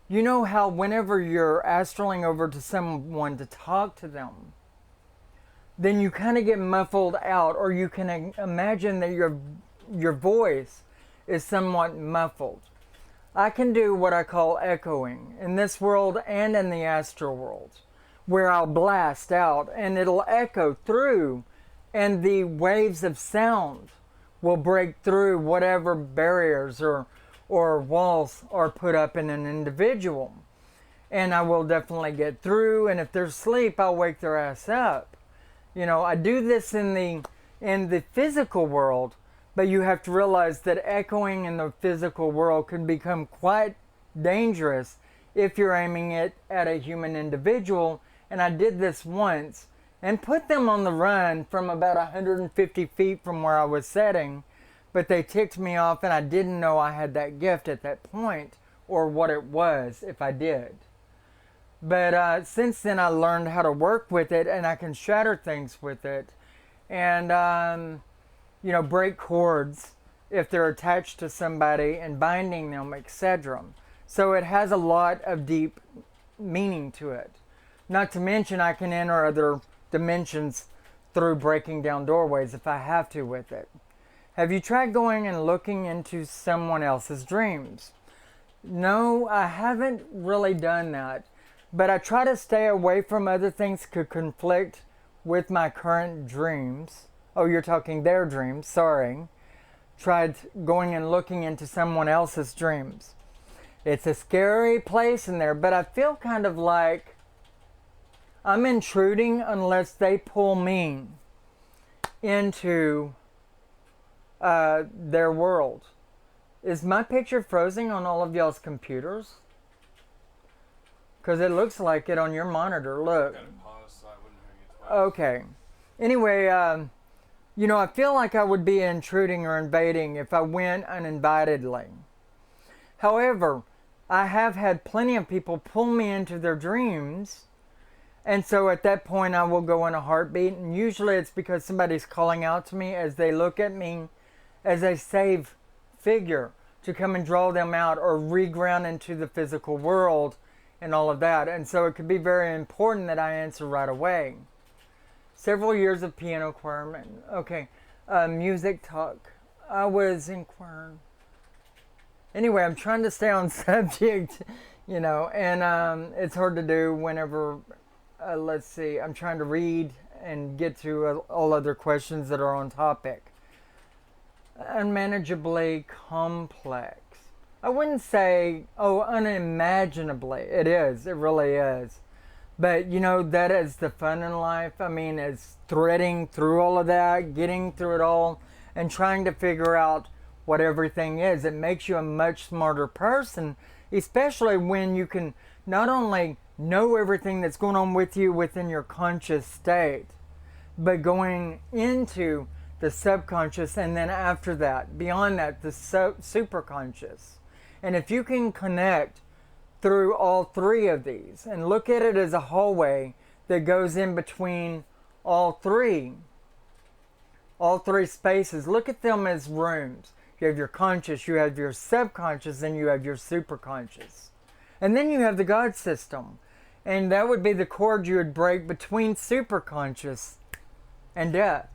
you know how whenever you're astraling over to someone to talk to them, then you kind of get muffled out, or you can imagine that your voice is somewhat muffled. I can do what I call echoing in this world and in the astral world, where I'll blast out and it'll echo through, and the waves of sound will break through whatever barriers or walls are put up in an individual. And I will definitely get through, and if they're asleep, I'll wake their ass up. You know, I do this in the physical world, but you have to realize that echoing in the physical world can become quite dangerous if you're aiming it at a human individual. And I did this once and put them on the run from about 150 feet from where I was setting, but they ticked me off, and I didn't know I had that gift at that point, or what it was if I did. But since then I learned how to work with it, and I can shatter things with it, and you know, break cords if they're attached to somebody and binding them, etc. So it has a lot of deep meaning to it. Not to mention I can enter other dimensions through breaking down doorways if I have to with it. Have you tried going and looking into someone else's dreams? No, I haven't really done that, but I try to stay away from other things that could conflict with my current dreams. Oh, you're talking their dreams, sorry. Tried going and looking into someone else's dreams. It's a scary place in there, but I feel kind of like I'm intruding unless they pull me into their world. Is my picture frozen on all of y'all's computers? Because it looks like it on your monitor. Look. Okay. Anyway, you know, I feel like I would be intruding or invading if I went uninvitedly. However, I have had plenty of people pull me into their dreams, and so at that point I will go in a heartbeat, and usually it's because somebody's calling out to me as they look at me as a safe figure to come and draw them out or reground into the physical world and all of that. And so it could be very important that I answer right away. Several years of piano choir. Okay, music talk. I was in choir. Anyway, I'm trying to stay on subject, you know, and it's hard to do whenever, let's see, I'm trying to read and get to all other questions that are on topic. Unmanageably complex. I wouldn't say, oh, unimaginably. It is. It really is. But, you know, that is the fun in life. I mean, it's threading through all of that, getting through it all, and trying to figure out what everything is. It makes you a much smarter person, especially when you can not only know everything that's going on with you within your conscious state, but going into the subconscious, and then after that, beyond that, the superconscious. And if you can connect through all three of these and look at it as a hallway that goes in between all three spaces. Look at them as rooms. You have your conscious, you have your subconscious, and you have your superconscious. And then you have the God system. And that would be the cord you would break between superconscious and death,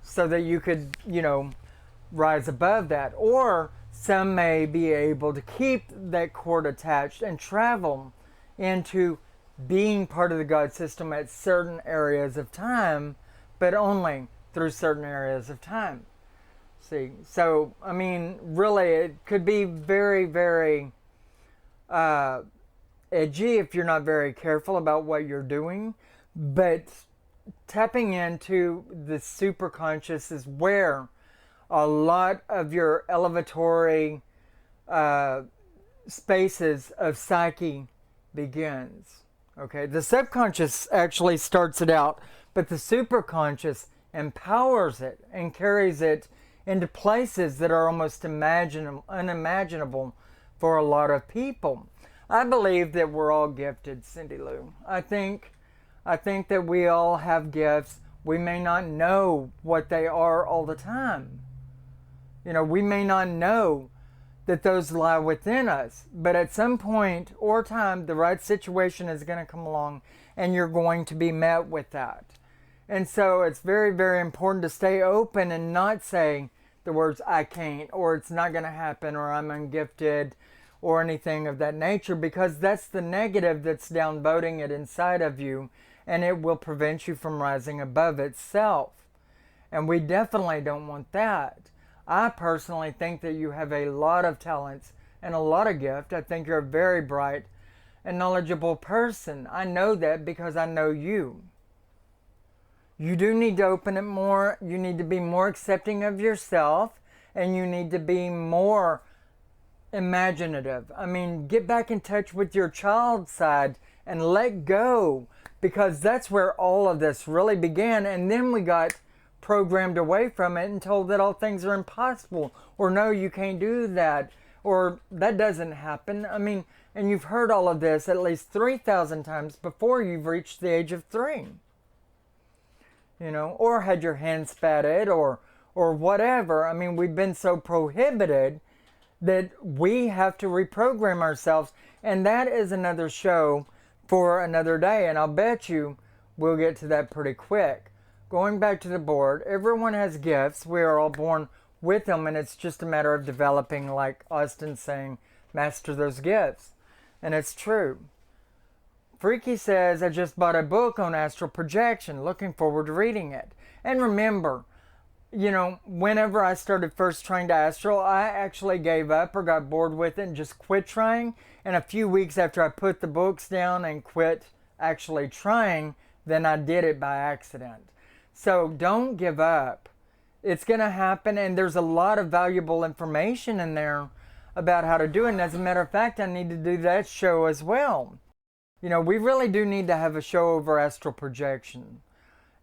so that you could, rise above that. Or some may be able to keep that cord attached and travel into being part of the God system at certain areas of time, but only through certain areas of time. See, so, I mean, really, it could be very, very edgy if you're not very careful about what you're doing, but tapping into the superconscious is where a lot of your elevatory spaces of psyche begins. Okay, the subconscious actually starts it out, but the superconscious empowers it and carries it into places that are almost unimaginable for a lot of people. I believe that we're all gifted, Cindy Lou. I think that we all have gifts. We may not know what they are all the time. We may not know that those lie within us, but at some point or time, the right situation is going to come along and you're going to be met with that. And so it's very, very important to stay open and not say the words, I can't, or it's not going to happen, or I'm ungifted, or anything of that nature, because that's the negative that's downvoting it inside of you, and it will prevent you from rising above itself. And we definitely don't want that. I personally think that you have a lot of talents and a lot of gift. I think you're a very bright and knowledgeable person. I know that because I know you. You do need to open it more. You need to be more accepting of yourself, and you need to be more imaginative. I mean, get back in touch with your child side and let go, because that's where all of this really began. And then we got programmed away from it and told that all things are impossible, or no, you can't do that, or that doesn't happen. I mean, and you've heard all of this at least 3,000 times before you've reached the age of 3. Or had your hand spat at, or whatever. I mean, we've been so prohibited that we have to reprogram ourselves. And that is another show for another day. And I'll bet you we'll get to that pretty quick. Going back to the board, everyone has gifts. We are all born with them. And it's just a matter of developing, like Austin's saying, master those gifts. And it's true. Freaky says, I just bought a book on astral projection. Looking forward to reading it. And remember, whenever I started first trying to astral, I actually gave up or got bored with it and just quit trying. And a few weeks after I put the books down and quit actually trying, then I did it by accident. So don't give up. It's going to happen, and there's a lot of valuable information in there about how to do it. And as a matter of fact, I need to do that show as well. We really do need to have a show over astral projection.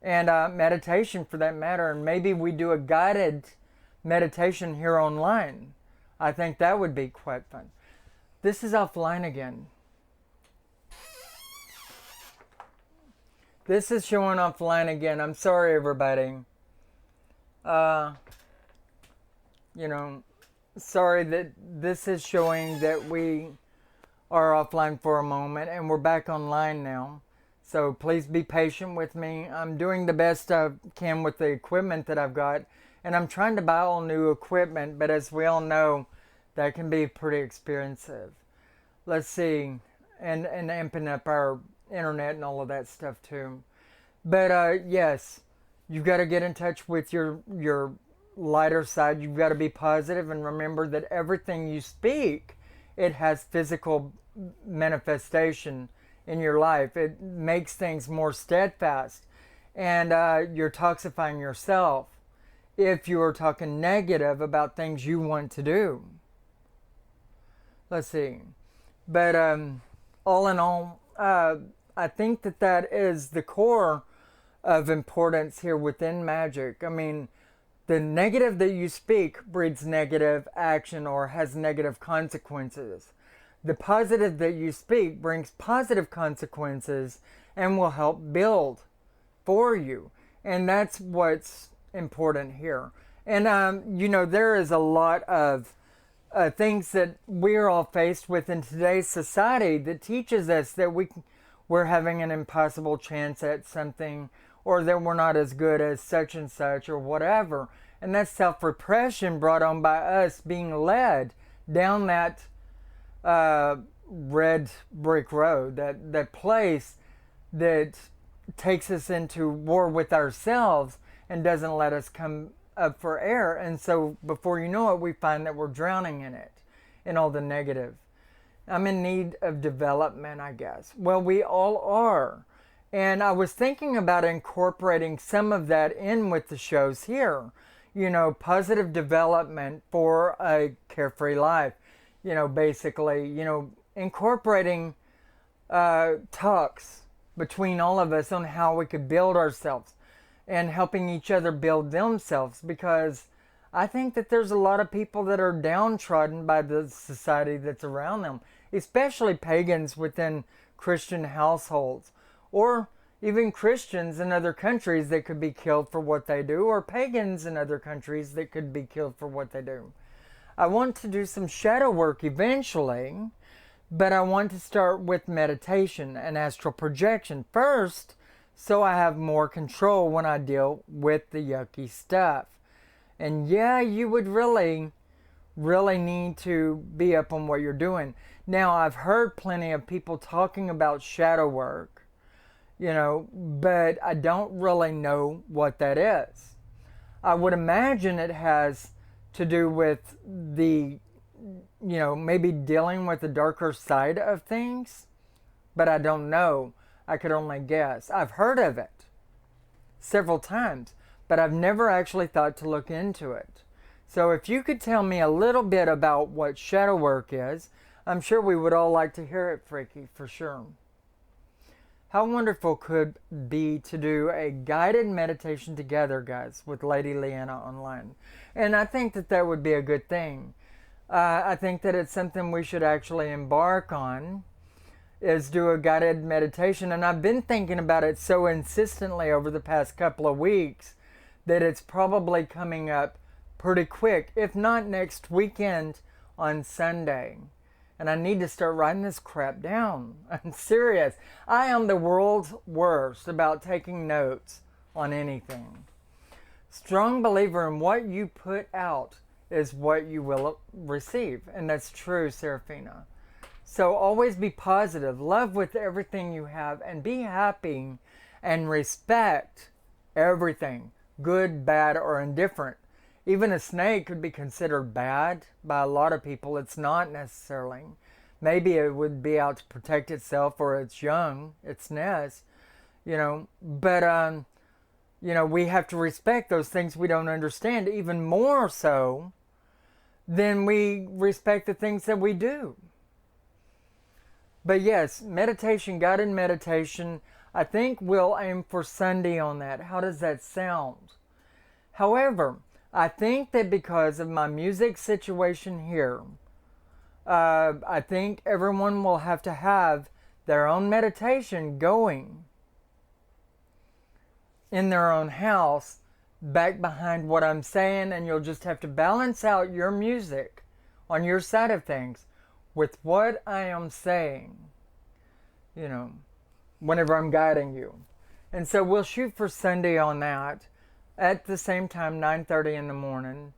And meditation for that matter, and maybe we do a guided meditation here online. I think that would be quite fun. This is offline again. This is showing offline again. I'm sorry, everybody. Sorry that this is showing that we are offline for a moment, and we're back online now. So please be patient with me. I'm doing the best I can with the equipment that I've got, and I'm trying to buy all new equipment, but as we all know, that can be pretty expensive. Let's see, and amping up our internet and all of that stuff too. But yes, you've got to get in touch with your lighter side. You've got to be positive, and remember that everything you speak, it has physical manifestation in your life. It makes things more steadfast, and you're toxifying yourself if you are talking negative about things you want to do. Let's see. But all in all, I think that is the core of importance here within magic. I mean, the negative that you speak breeds negative action or has negative consequences. The positive that you speak brings positive consequences and will help build for you. And that's what's important here. And, you know, there is a lot of things that we're all faced with in today's society that teaches us that we're having an impossible chance at something, or that we're not as good as such and such, or whatever. And that's self-repression brought on by us being led down that red brick road, that place that takes us into war with ourselves and doesn't let us come up for air. And so before you know it, we find that we're drowning in it, in all the negative. I'm in need of development, I guess. Well, we all are. And I was thinking about incorporating some of that in with the shows here. You know, positive development for a carefree life. You know, basically, you know, incorporating talks between all of us on how we could build ourselves and helping each other build themselves, because I think that there's a lot of people that are downtrodden by the society that's around them, especially pagans within Christian households, or even Christians in other countries that could be killed for what they do, or pagans in other countries that could be killed for what they do. I want to do some shadow work eventually, but I want to start with meditation and astral projection first, so I have more control when I deal with the yucky stuff. And yeah, you would really need to be up on what you're doing. Now, I've heard plenty of people talking about shadow work, you know, but I don't really know what that is. I would imagine it has to do with the, you know, maybe dealing with the darker side of things, but I don't know. I could only guess. I've heard of it several times, but I've never actually thought to look into it. So if you could tell me a little bit about what shadow work is, I'm sure we would all like to hear it, Freaky, for sure. How wonderful could it be to do a guided meditation together, guys, with Lady Leeanna online. And I think that that would be a good thing. I think that it's something we should actually embark on, is do a guided meditation. And I've been thinking about it so insistently over the past couple of weeks that it's probably coming up pretty quick, if not next weekend on Sunday. And I need to start writing this crap down. I'm serious. I am the world's worst about taking notes on anything. Strong believer in what you put out is what you will receive. And that's true, Serafina. So always be positive, love with everything you have, and be happy and respect everything, good, bad, or indifferent. Even a snake could be considered bad by a lot of people. It's not necessarily. Maybe it would be out to protect itself or its young, its nest, you know. But, you know, we have to respect those things we don't understand, even more so than we respect the things that we do. But yes, meditation, guided meditation, I think we'll aim for Sunday on that. How does that sound? However, I think that because of my music situation here, I think everyone will have to have their own meditation going in their own house, back behind what I'm saying, and you'll just have to balance out your music on your side of things with what I am saying, you know, whenever I'm guiding you. And so we'll shoot for Sunday on that at the same time, 9:30 in the morning.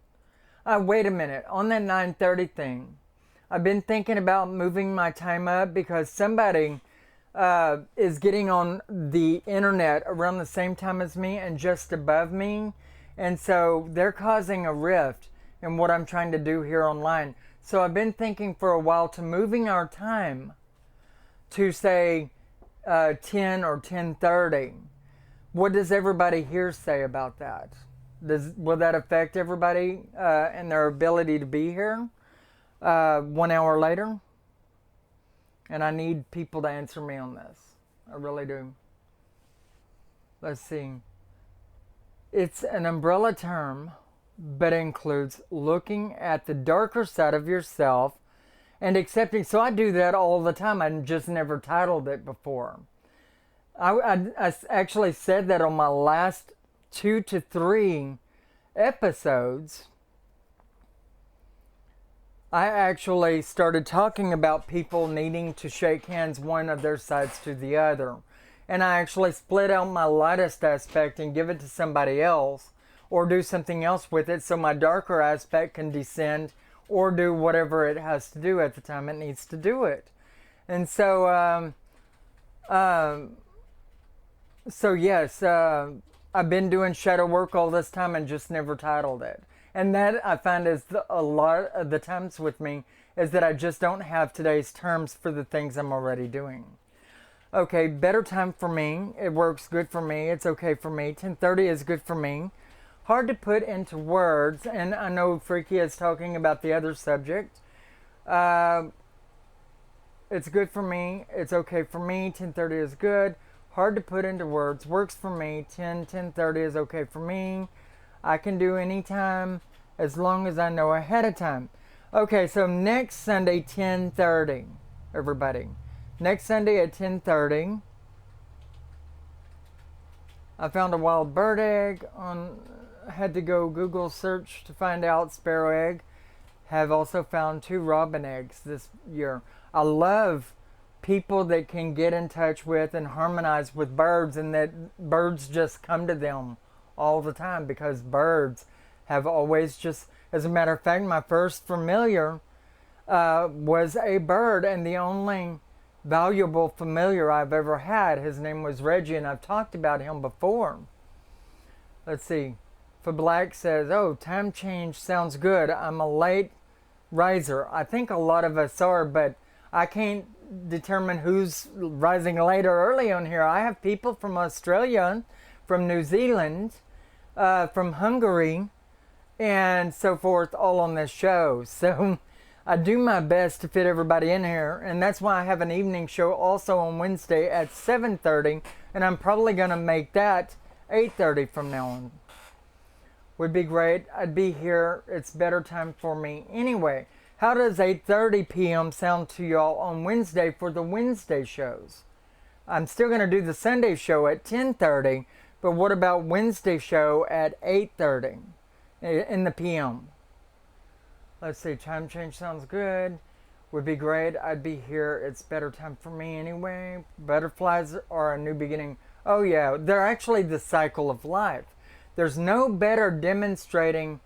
Wait a minute, on that 9:30 thing, I've been thinking about moving my time up because somebody is getting on the internet around the same time as me and just above me. And so they're causing a rift in what I'm trying to do here online. So I've been thinking for a while to moving our time to say 10 or 10:30. What does everybody here say about that? Will that affect everybody and their ability to be here 1 hour later? And I need people to answer me on this. I really do. Let's see. It's an umbrella term, but includes looking at the darker side of yourself and accepting. So I do that all the time. I just never titled it before. I actually said that on my last 2 to 3 episodes. I actually started talking about people needing to shake hands one of their sides to the other. And I actually split out my lightest aspect and give it to somebody else, or do something else with it so my darker aspect can descend or do whatever it has to do at the time it needs to do it. And so, yes, I've been doing shadow work all this time and just never titled it. And that I find is a lot of the times with me is that I just don't have today's terms for the things I'm already doing. Okay, better time for me. It works good for me. It's okay for me. 10:30 is good for me. Hard to put into words, and I know Freaky is talking about the other subject. It's good for me. It's okay for me. 10:30 is good. Hard to put into words. Works for me. 10:30 is okay for me. I can do any time as long as I know ahead of time. Okay, so next Sunday, 10:30, everybody. Next Sunday at 10:30, I found a wild bird egg on. Had to go Google search to find out sparrow egg. Have also found 2 robin eggs this year. I love people that can get in touch with and harmonize with birds, and that birds just come to them all the time, because birds have always just, as a matter of fact, my first familiar was a bird, and the only valuable familiar I've ever had. His name was Reggie, and I've talked about him before. Let's see. For Black says, oh, time change sounds good. I'm a late riser. I think a lot of us are, but I can't determine who's rising late or early on here. I have people from Australia, from New Zealand, from Hungary, and so forth, all on this show. So I do my best to fit everybody in here, and that's why I have an evening show also on Wednesday at 7:30, and I'm probably going to make that 8:30 from now on. Would be great. I'd be here. It's better time for me anyway. How does 8:30 p.m. sound to y'all on Wednesday for the Wednesday shows? I'm still going to do the Sunday show at 10:30, but what about Wednesday show at 8:30 in the p.m.? Let's see. Time change sounds good. Would be great. I'd be here. It's better time for me anyway. Butterflies are a new beginning. Oh yeah, they're actually the cycle of life. There's no better demonstrating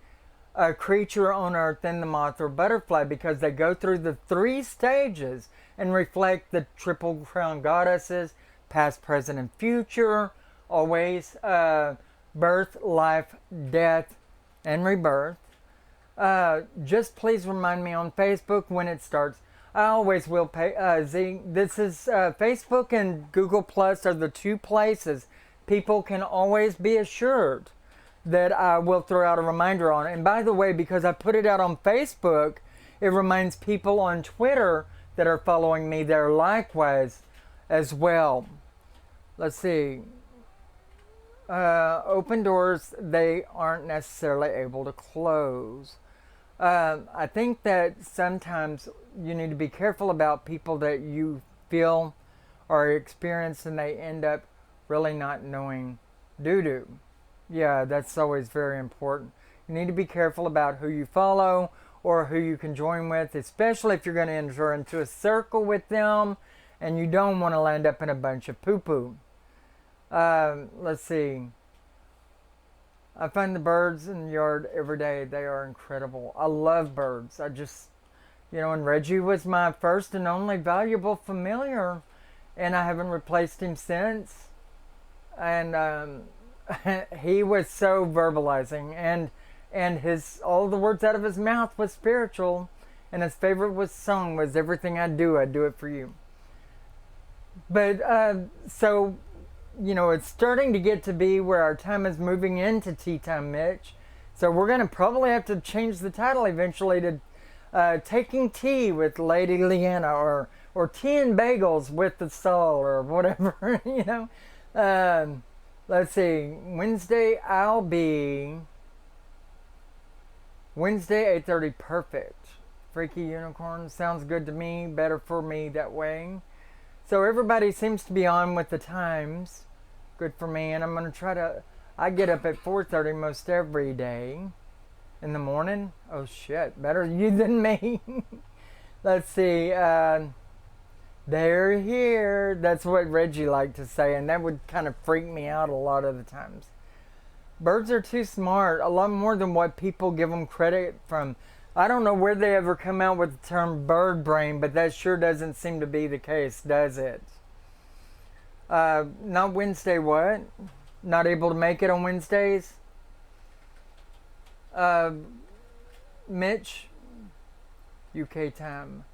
a creature on earth than the moth or butterfly, because they go through the 3 stages and reflect the triple crown goddesses, past, present, and future, always birth, life, death, and rebirth. Just please remind me on Facebook when it starts. I always will pay. This is Facebook and Google Plus are the 2 places people can always be assured that I will throw out a reminder on. And by the way, because I put it out on Facebook, it reminds people on Twitter that are following me there likewise as well. Let's see. Open doors they aren't necessarily able to close. I think that sometimes you need to be careful about people that you feel are experienced and they end up really not knowing doo-doo. Yeah, that's always very important. You need to be careful about who you follow or who you can join with, especially if you're going to enter into a circle with them and you don't want to land up in a bunch of poo-poo. Let's see. I find the birds in the yard every day. They are incredible. I love birds. I just, and Reggie was my first and only valuable familiar, and I haven't replaced him since. And he was so verbalizing, and all the words out of his mouth was spiritual, and his favorite song was "Everything I do it for you." But so, it's starting to get to be where our time is moving into tea time, Mitch. So we're going to probably have to change the title eventually to Taking Tea with Lady Leeanna, or Tea and Bagels with the Soul, or whatever, Let's see. Wednesday, I'll be Wednesday, 8:30, perfect. Freaky Unicorn sounds good to me. Better for me that way. So everybody seems to be on with the times. Good for me. And I'm going to try to... I get up at 4:30 most every day in the morning. Oh shit, better you than me. Let's see. They're here. That's what Reggie liked to say, and that would kind of freak me out a lot of the times. Birds are too smart, a lot more than what people give them credit from. I don't know where they ever come out with the term bird brain, but that sure doesn't seem to be the case, does it? Not Wednesday, what? Not able to make it on Wednesdays? Mitch, UK time,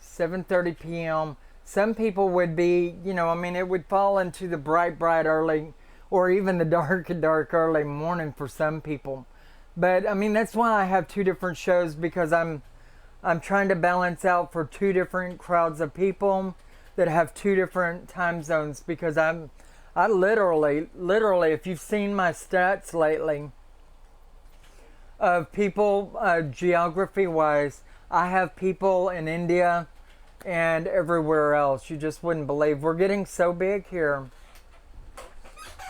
7:30 p.m. Some people would be, it would fall into the bright early, or even the dark early morning for some people. But that's why I have two different shows, because I'm trying to balance out for two different crowds of people that have two different time zones, because I literally, if you've seen my stats lately of people, geography wise, I have people in India and everywhere else. You just wouldn't believe. We're getting so big here.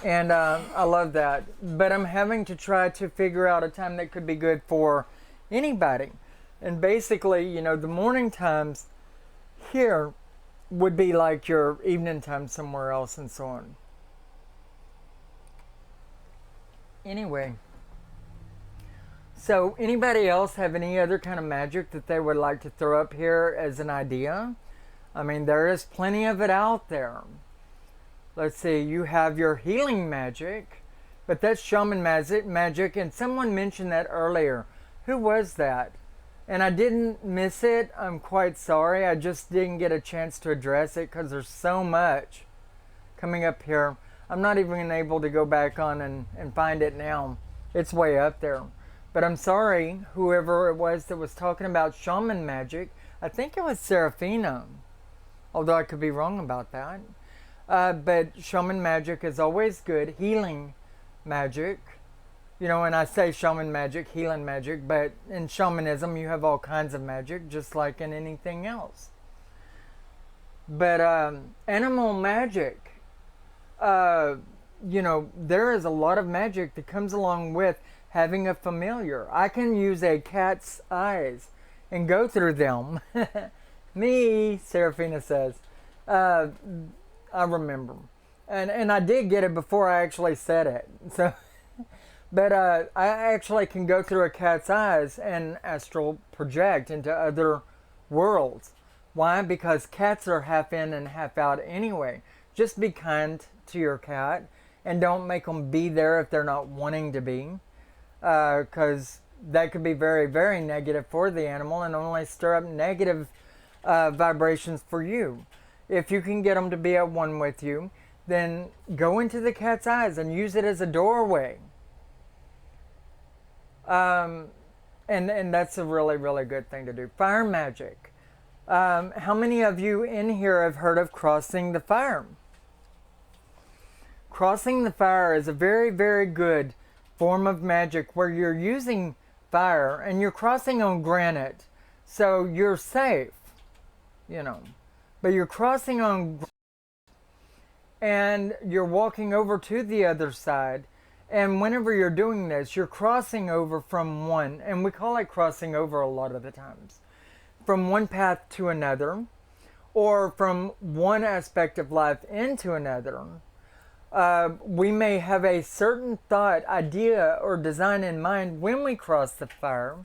And I love that. But I'm having to try to figure out a time that could be good for anybody. And basically, the morning times here would be like your evening time somewhere else and so on. Anyway. So, anybody else have any other kind of magic that they would like to throw up here as an idea? There is plenty of it out there. Let's see, you have your healing magic, but that's shaman magic, and someone mentioned that earlier. Who was that? And I didn't miss it. I'm quite sorry. I just didn't get a chance to address it because there's so much coming up here. I'm not even able to go back on and find it now. It's way up there. But I'm sorry, whoever it was that was talking about shaman magic. I think it was Serafina, although I could be wrong about that. But shaman magic is always good. Healing magic. And I say shaman magic, healing magic, but in shamanism you have all kinds of magic, just like in anything else. But animal magic, there is a lot of magic that comes along with having a familiar. I can use a cat's eyes and go through them. Me, Serafina says. I remember. And I did get it before I actually said it. So, but I actually can go through a cat's eyes and astral project into other worlds. Why? Because cats are half in and half out anyway. Just be kind to your cat and don't make them be there if they're not wanting to be. Because that could be very, very negative for the animal and only stir up negative vibrations for you. If you can get them to be at one with you, then go into the cat's eyes and use it as a doorway. And that's a really, really good thing to do. Fire magic. How many of you in here have heard of crossing the fire? Crossing the fire is a very, very good form of magic where you're using fire and you're crossing on granite, so you're safe, but you're crossing on and you're walking over to the other side, and whenever you're doing this, you're crossing over from one, and we call it crossing over a lot of the times, from one path to another, or from one aspect of life into another. We may have a certain thought, idea, or design in mind when we cross the fire.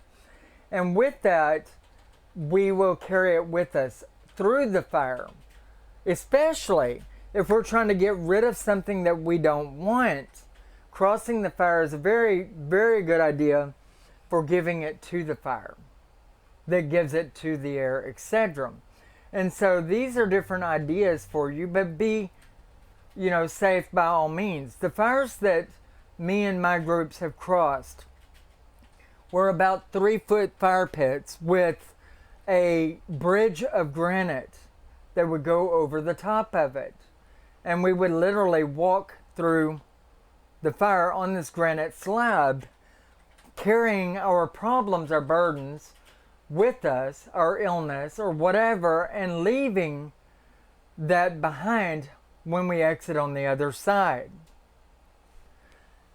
And with that, we will carry it with us through the fire. Especially if we're trying to get rid of something that we don't want. Crossing the fire is a very, very good idea for giving it to the fire. That gives it to the air, etc. And so these are different ideas for you, but be safe by all means. The fires that me and my groups have crossed were about 3-foot fire pits with a bridge of granite that would go over the top of it. And we would literally walk through the fire on this granite slab, carrying our problems, our burdens with us, our illness or whatever, and leaving that behind when we exit on the other side.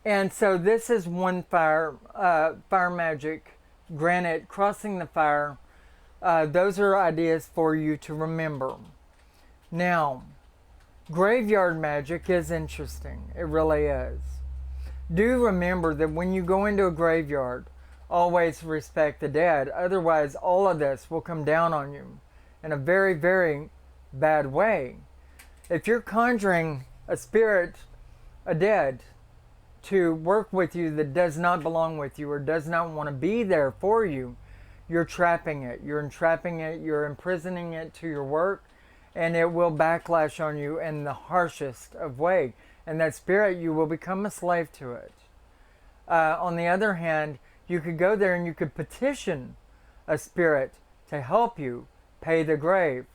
And so this is one fire magic, granite, crossing the fire. Those are ideas for you to remember. Now, graveyard magic is interesting. It really is. Do remember that when you go into a graveyard, always respect the dead. Otherwise, all of this will come down on you in a very, very bad way. If you're conjuring a spirit, a dead, to work with you that does not belong with you or does not want to be there for you, you're trapping it. You're entrapping it. You're imprisoning it to your work, and it will backlash on you in the harshest of way. And that spirit, you will become a slave to it. On the other hand, you could go there and you could petition a spirit to help you pay the grave,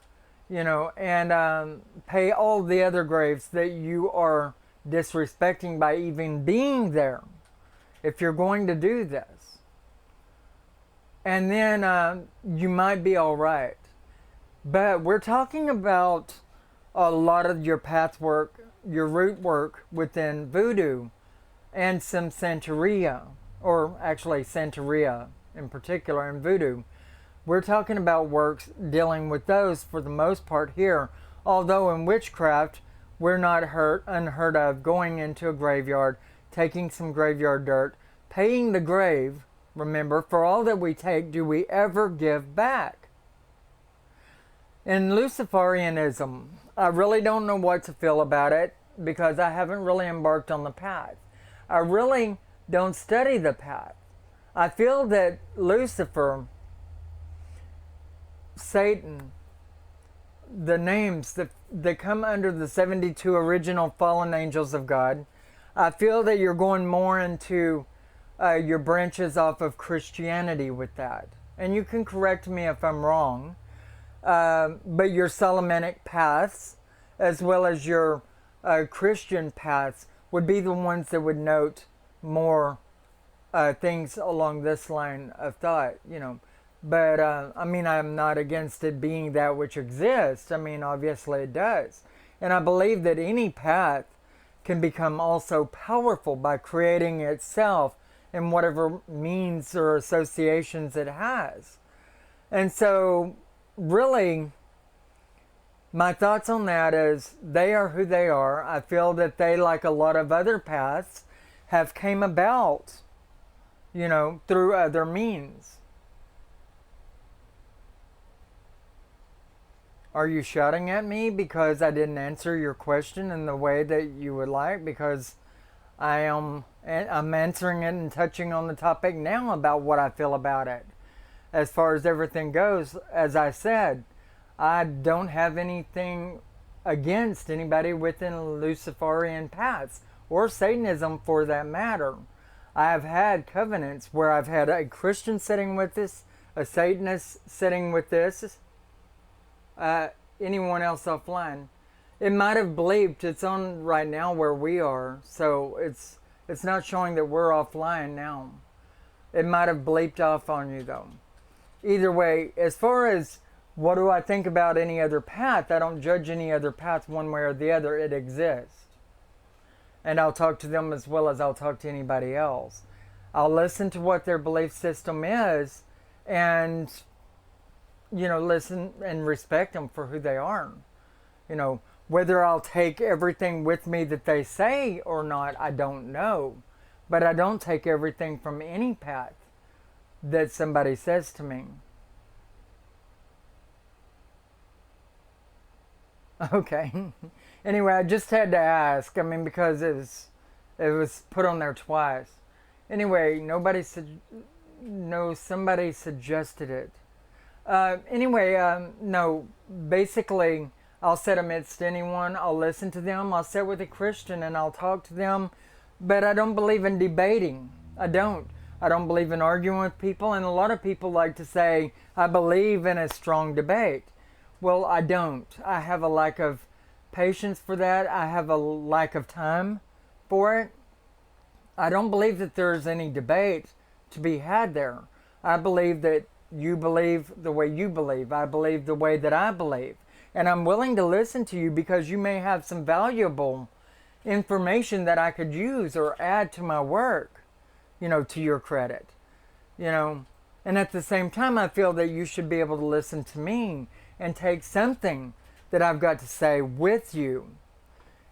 and pay all the other graves that you are disrespecting by even being there, if you're going to do this. And then you might be all right. But we're talking about a lot of your path work, your root work within voodoo, and some Santeria, or actually Santeria in particular in voodoo. We're talking about works dealing with those for the most part here, although in witchcraft, we're not unheard of going into a graveyard, taking some graveyard dirt, paying the grave. Remember, for all that we take, do we ever give back? In Luciferianism, I really don't know what to feel about it because I haven't really embarked on the path. I really don't study the path. I feel that Lucifer, Satan, the names that come under the 72 original fallen angels of God, I feel that you're going more into your branches off of Christianity with that. And you can correct me if I'm wrong. But your Solomonic paths, as well as your Christian paths, would be the ones that would note more things along this line of thought, But, I'm not against it being that which exists. Obviously it does. And I believe that any path can become also powerful by creating itself in whatever means or associations it has. And so, really, my thoughts on that is they are who they are. I feel that they, like a lot of other paths, have came about, through other means. Are you shouting at me because I didn't answer your question in the way that you would like? Because I'm answering it and touching on the topic now about what I feel about it. As far as everything goes, as I said, I don't have anything against anybody within Luciferian paths, or Satanism for that matter. I have had covenants where I've had a Christian sitting with this, a Satanist sitting with this, anyone else offline. It might have bleeped. It's on right now where we are, so it's not showing that we're offline now. It might have bleeped off on you though. Either way, as far as what do I think about any other path, I don't judge any other path one way or the other. It exists. And I'll talk to them as well as I'll talk to anybody else. I'll listen to what their belief system is and, listen and respect them for who they are. Whether I'll take everything with me that they say or not, I don't know. But I don't take everything from any path that somebody says to me. Okay. Anyway, I just had to ask. Because it was put on there twice. Anyway, somebody suggested it. No, basically, I'll sit amidst anyone. I'll listen to them. I'll sit with a Christian and I'll talk to them. But I don't believe in debating. I don't believe in arguing with people. And a lot of people like to say, I believe in a strong debate. Well, I don't. I have a lack of patience for that. I have a lack of time for it. I don't believe that there's any debate to be had there. I believe that you believe the way you believe. I believe the way that I believe. And I'm willing to listen to you because you may have some valuable information that I could use or add to my work, to your credit, And at the same time, I feel that you should be able to listen to me and take something that I've got to say with you.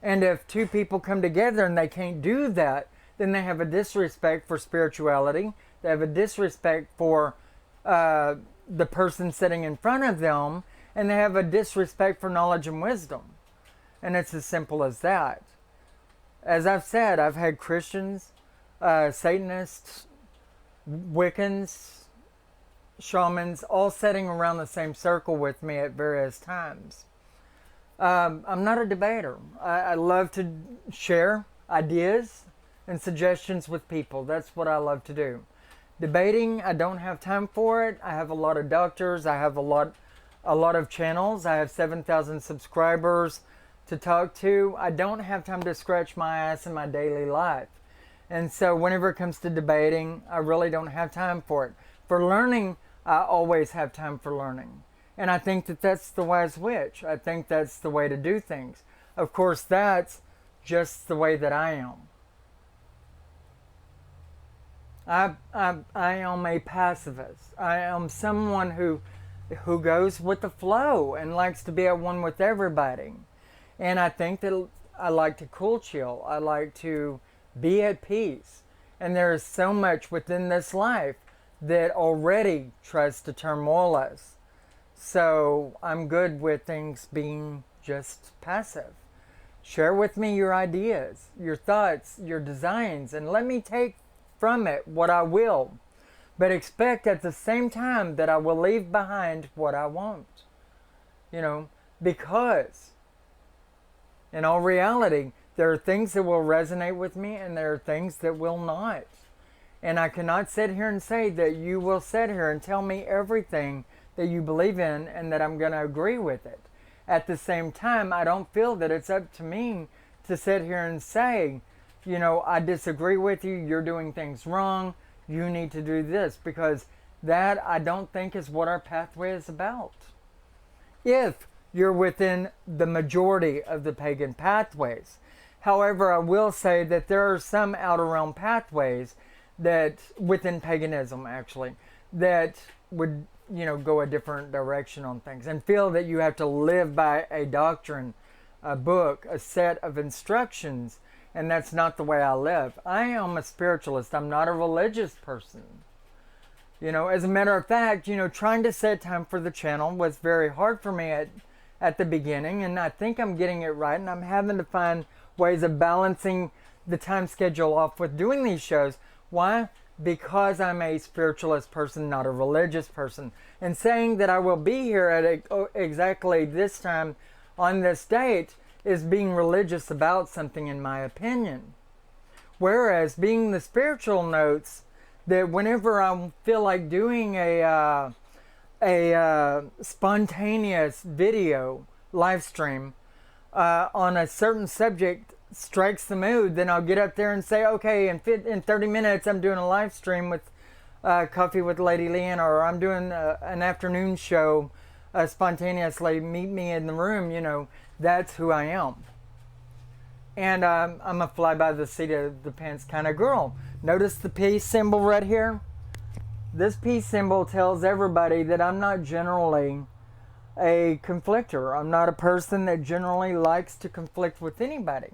And if two people come together and they can't do that, then they have a disrespect for spirituality. They have a disrespect for the person sitting in front of them, and they have a disrespect for knowledge and wisdom. And it's as simple as that. As I've said, I've had Christians, Satanists, Wiccans, shamans, all sitting around the same circle with me at various times. I'm not a debater. I love to share ideas and suggestions with people. That's what I love to do. Debating, I don't have time for it. I have a lot of doctors. I have a lot of channels. I have 7,000 subscribers to talk to. I don't have time to scratch my ass in my daily life. And so whenever it comes to debating, I really don't have time for it. For learning, I always have time for learning. And I think that that's the wise witch. I think that's the way to do things. Of course, that's just the way that I am. I am a pacifist. I am someone who goes with the flow and likes to be at one with everybody. And I think that I like to cool chill. I like to be at peace. And there is so much within this life that already tries to turmoil us. So I'm good with things being just passive. Share with me your ideas, your thoughts, your designs, and let me take from it what I will. But expect at the same time that I will leave behind what I won't. Because in all reality, there are things that will resonate with me and there are things that will not. And I cannot sit here and say that you will sit here and tell me everything that you believe in and that I'm going to agree with it. At the same time, I don't feel that it's up to me to sit here and say, I disagree with you, you're doing things wrong, you need to do this, because that I don't think is what our pathway is about. If you're within the majority of the pagan pathways. However, I will say that there are some outer realm pathways that, within paganism actually, that would, go a different direction on things and feel that you have to live by a doctrine, a book, a set of instructions, and that's not the way I live. I am a spiritualist. I'm not a religious person. As a matter of fact, trying to set time for the channel was very hard for me at the beginning, and I think I'm getting it right, and I'm having to find ways of balancing the time schedule off with doing these shows. Why? Because I'm a spiritualist person, not a religious person. And saying that I will be here at exactly this time on this date is being religious about something, in my opinion. Whereas being the spiritual notes, that whenever I feel like doing a spontaneous video live stream on a certain subject strikes the mood, then I'll get up there and say, okay, in 30 minutes I'm doing a live stream with Coffee with Lady Leeanna, or I'm doing an afternoon show spontaneously, meet me in the room. That's who I am. And I'm a fly by the seat of the pants kind of girl. Notice the peace symbol right here? This peace symbol tells everybody that I'm not generally a conflictor. I'm not a person that generally likes to conflict with anybody.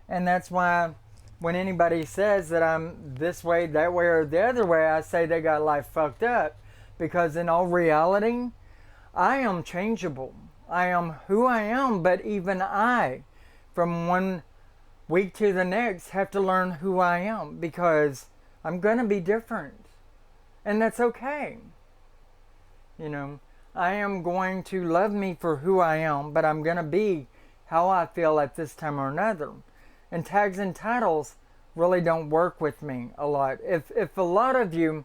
And that's why when anybody says that I'm this way, that way, or the other way, I say they got life fucked up. Because in all reality, I am changeable. I am who I am, but even I, from one week to the next, have to learn who I am, because I'm going to be different. And that's okay. I am going to love me for who I am, but I'm going to be how I feel at this time or another. And tags and titles really don't work with me a lot. If a lot of you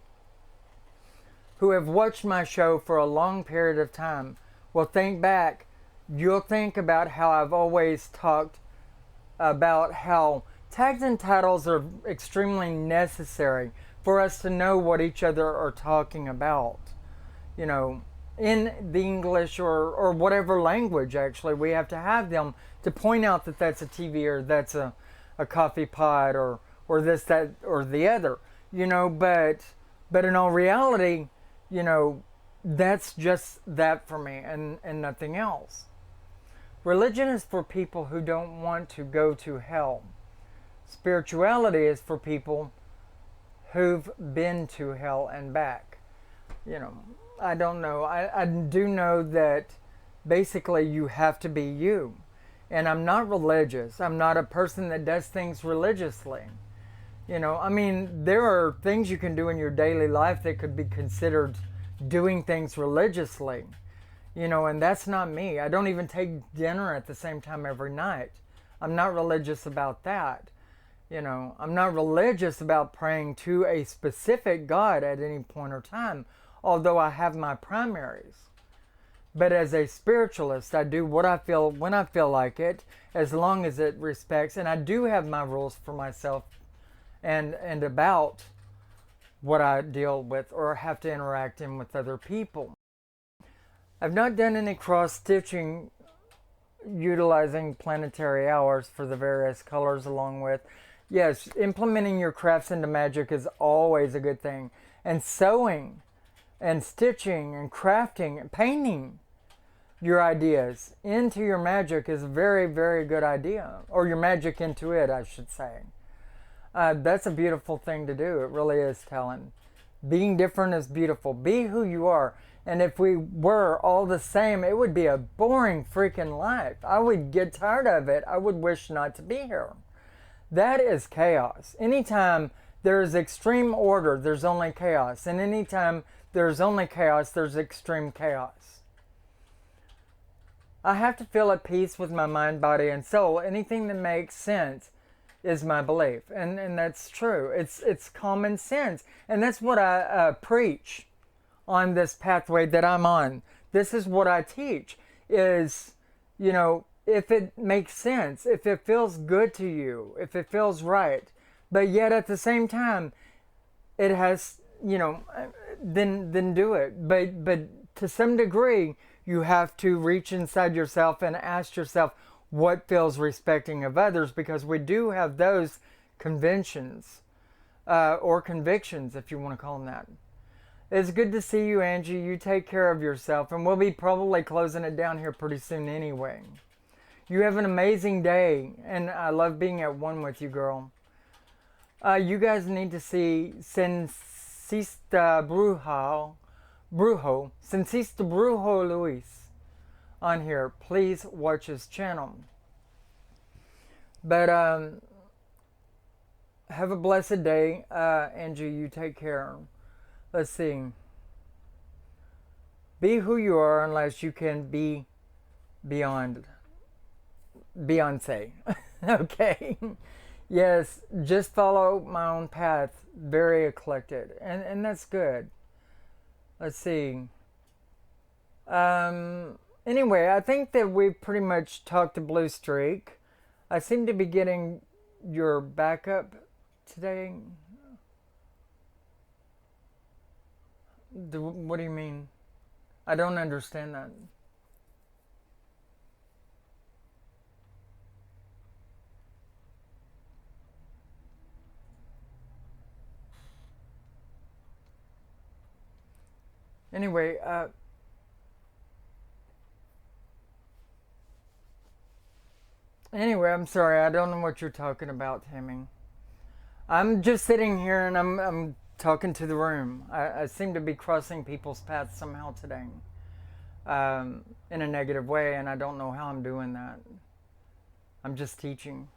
who have watched my show for a long period of time will think back, you'll think about how I've always talked about how tags and titles are extremely necessary for us to know what each other are talking about. in the English or whatever language, actually. We have to have them to point out that that's a TV or that's a coffee pot or this, that, or the other, but in all reality, that's just that for me and nothing else. Religion is for people who don't want to go to hell. Spirituality is for people who've been to hell and back. I don't know. I do know that basically you have to be you. And I'm not religious. I'm not a person that does things religiously. There are things you can do in your daily life that could be considered doing things religiously. And that's not me. I don't even take dinner at the same time every night. I'm not religious about that. I'm not religious about praying to a specific God at any point or time, although I have my primaries. But as a spiritualist, I do what I feel when I feel like it, as long as it respects, and I do have my rules for myself and about what I deal with or have to interact in with other people. I've not done any cross-stitching utilizing planetary hours for the various colors along with. Yes, implementing your crafts into magic is always a good thing. And sewing and stitching and crafting and painting your ideas into your magic is a very, very good idea. Or your magic into it, I should say. That's a beautiful thing to do. It really is, Talon. Being different is beautiful. Be who you are. And if we were all the same, it would be a boring freaking life. I would get tired of it. I would wish not to be here. That is chaos. Anytime there is extreme order, there's only chaos. And anytime there's only chaos, there's extreme chaos. I have to feel at peace with my mind, body, and soul. Anything that makes sense is my belief. And that's true. It's common sense. And that's what I preach on this pathway that I'm on. This is what I teach is, if it makes sense, if it feels good to you, if it feels right, but yet at the same time, it has, then do it. But to some degree, you have to reach inside yourself and ask yourself what feels respecting of others, because we do have those conventions or convictions, if you want to call them that. It's good to see you, Angie. You take care of yourself, and we'll be probably closing it down here pretty soon anyway. You have an amazing day, and I love being at one with you, girl. You guys need to see Sensista Brujo Luis on here. Please watch his channel. But have a blessed day. Angie, you take care. Let's see. Be who you are unless you can be beyond Beyonce. Okay. Yes, just follow my own path. Very eclectic. And that's good. Let's see. Anyway, I think that we've pretty much talked to Blue Streak. I seem to be getting your backup today. What do you mean? I don't understand that. Anyway, I'm sorry. I don't know what you're talking about, Tammy. I'm just sitting here and I'm talking to the room. I seem to be crossing people's paths somehow today, in a negative way, and I don't know how I'm doing that. I'm just teaching.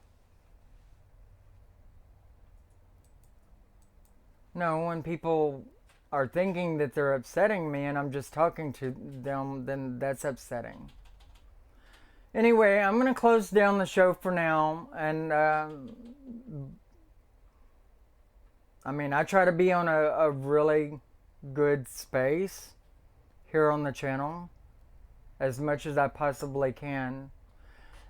No, when people are thinking that they're upsetting me and I'm just talking to them, then that's upsetting. Anyway, I'm going to close down the show for now, and I try to be on a really good space here on the channel as much as I possibly can.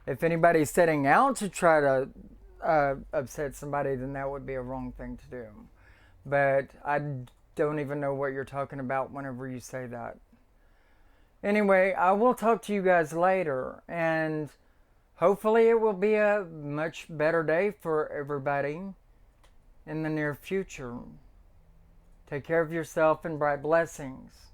If anybody's setting out to try to upset somebody, then that would be a wrong thing to do. But I don't even know what you're talking about whenever you say that. Anyway, I will talk to you guys later, and hopefully it will be a much better day for everybody in the near future. Take care of yourself and bright blessings.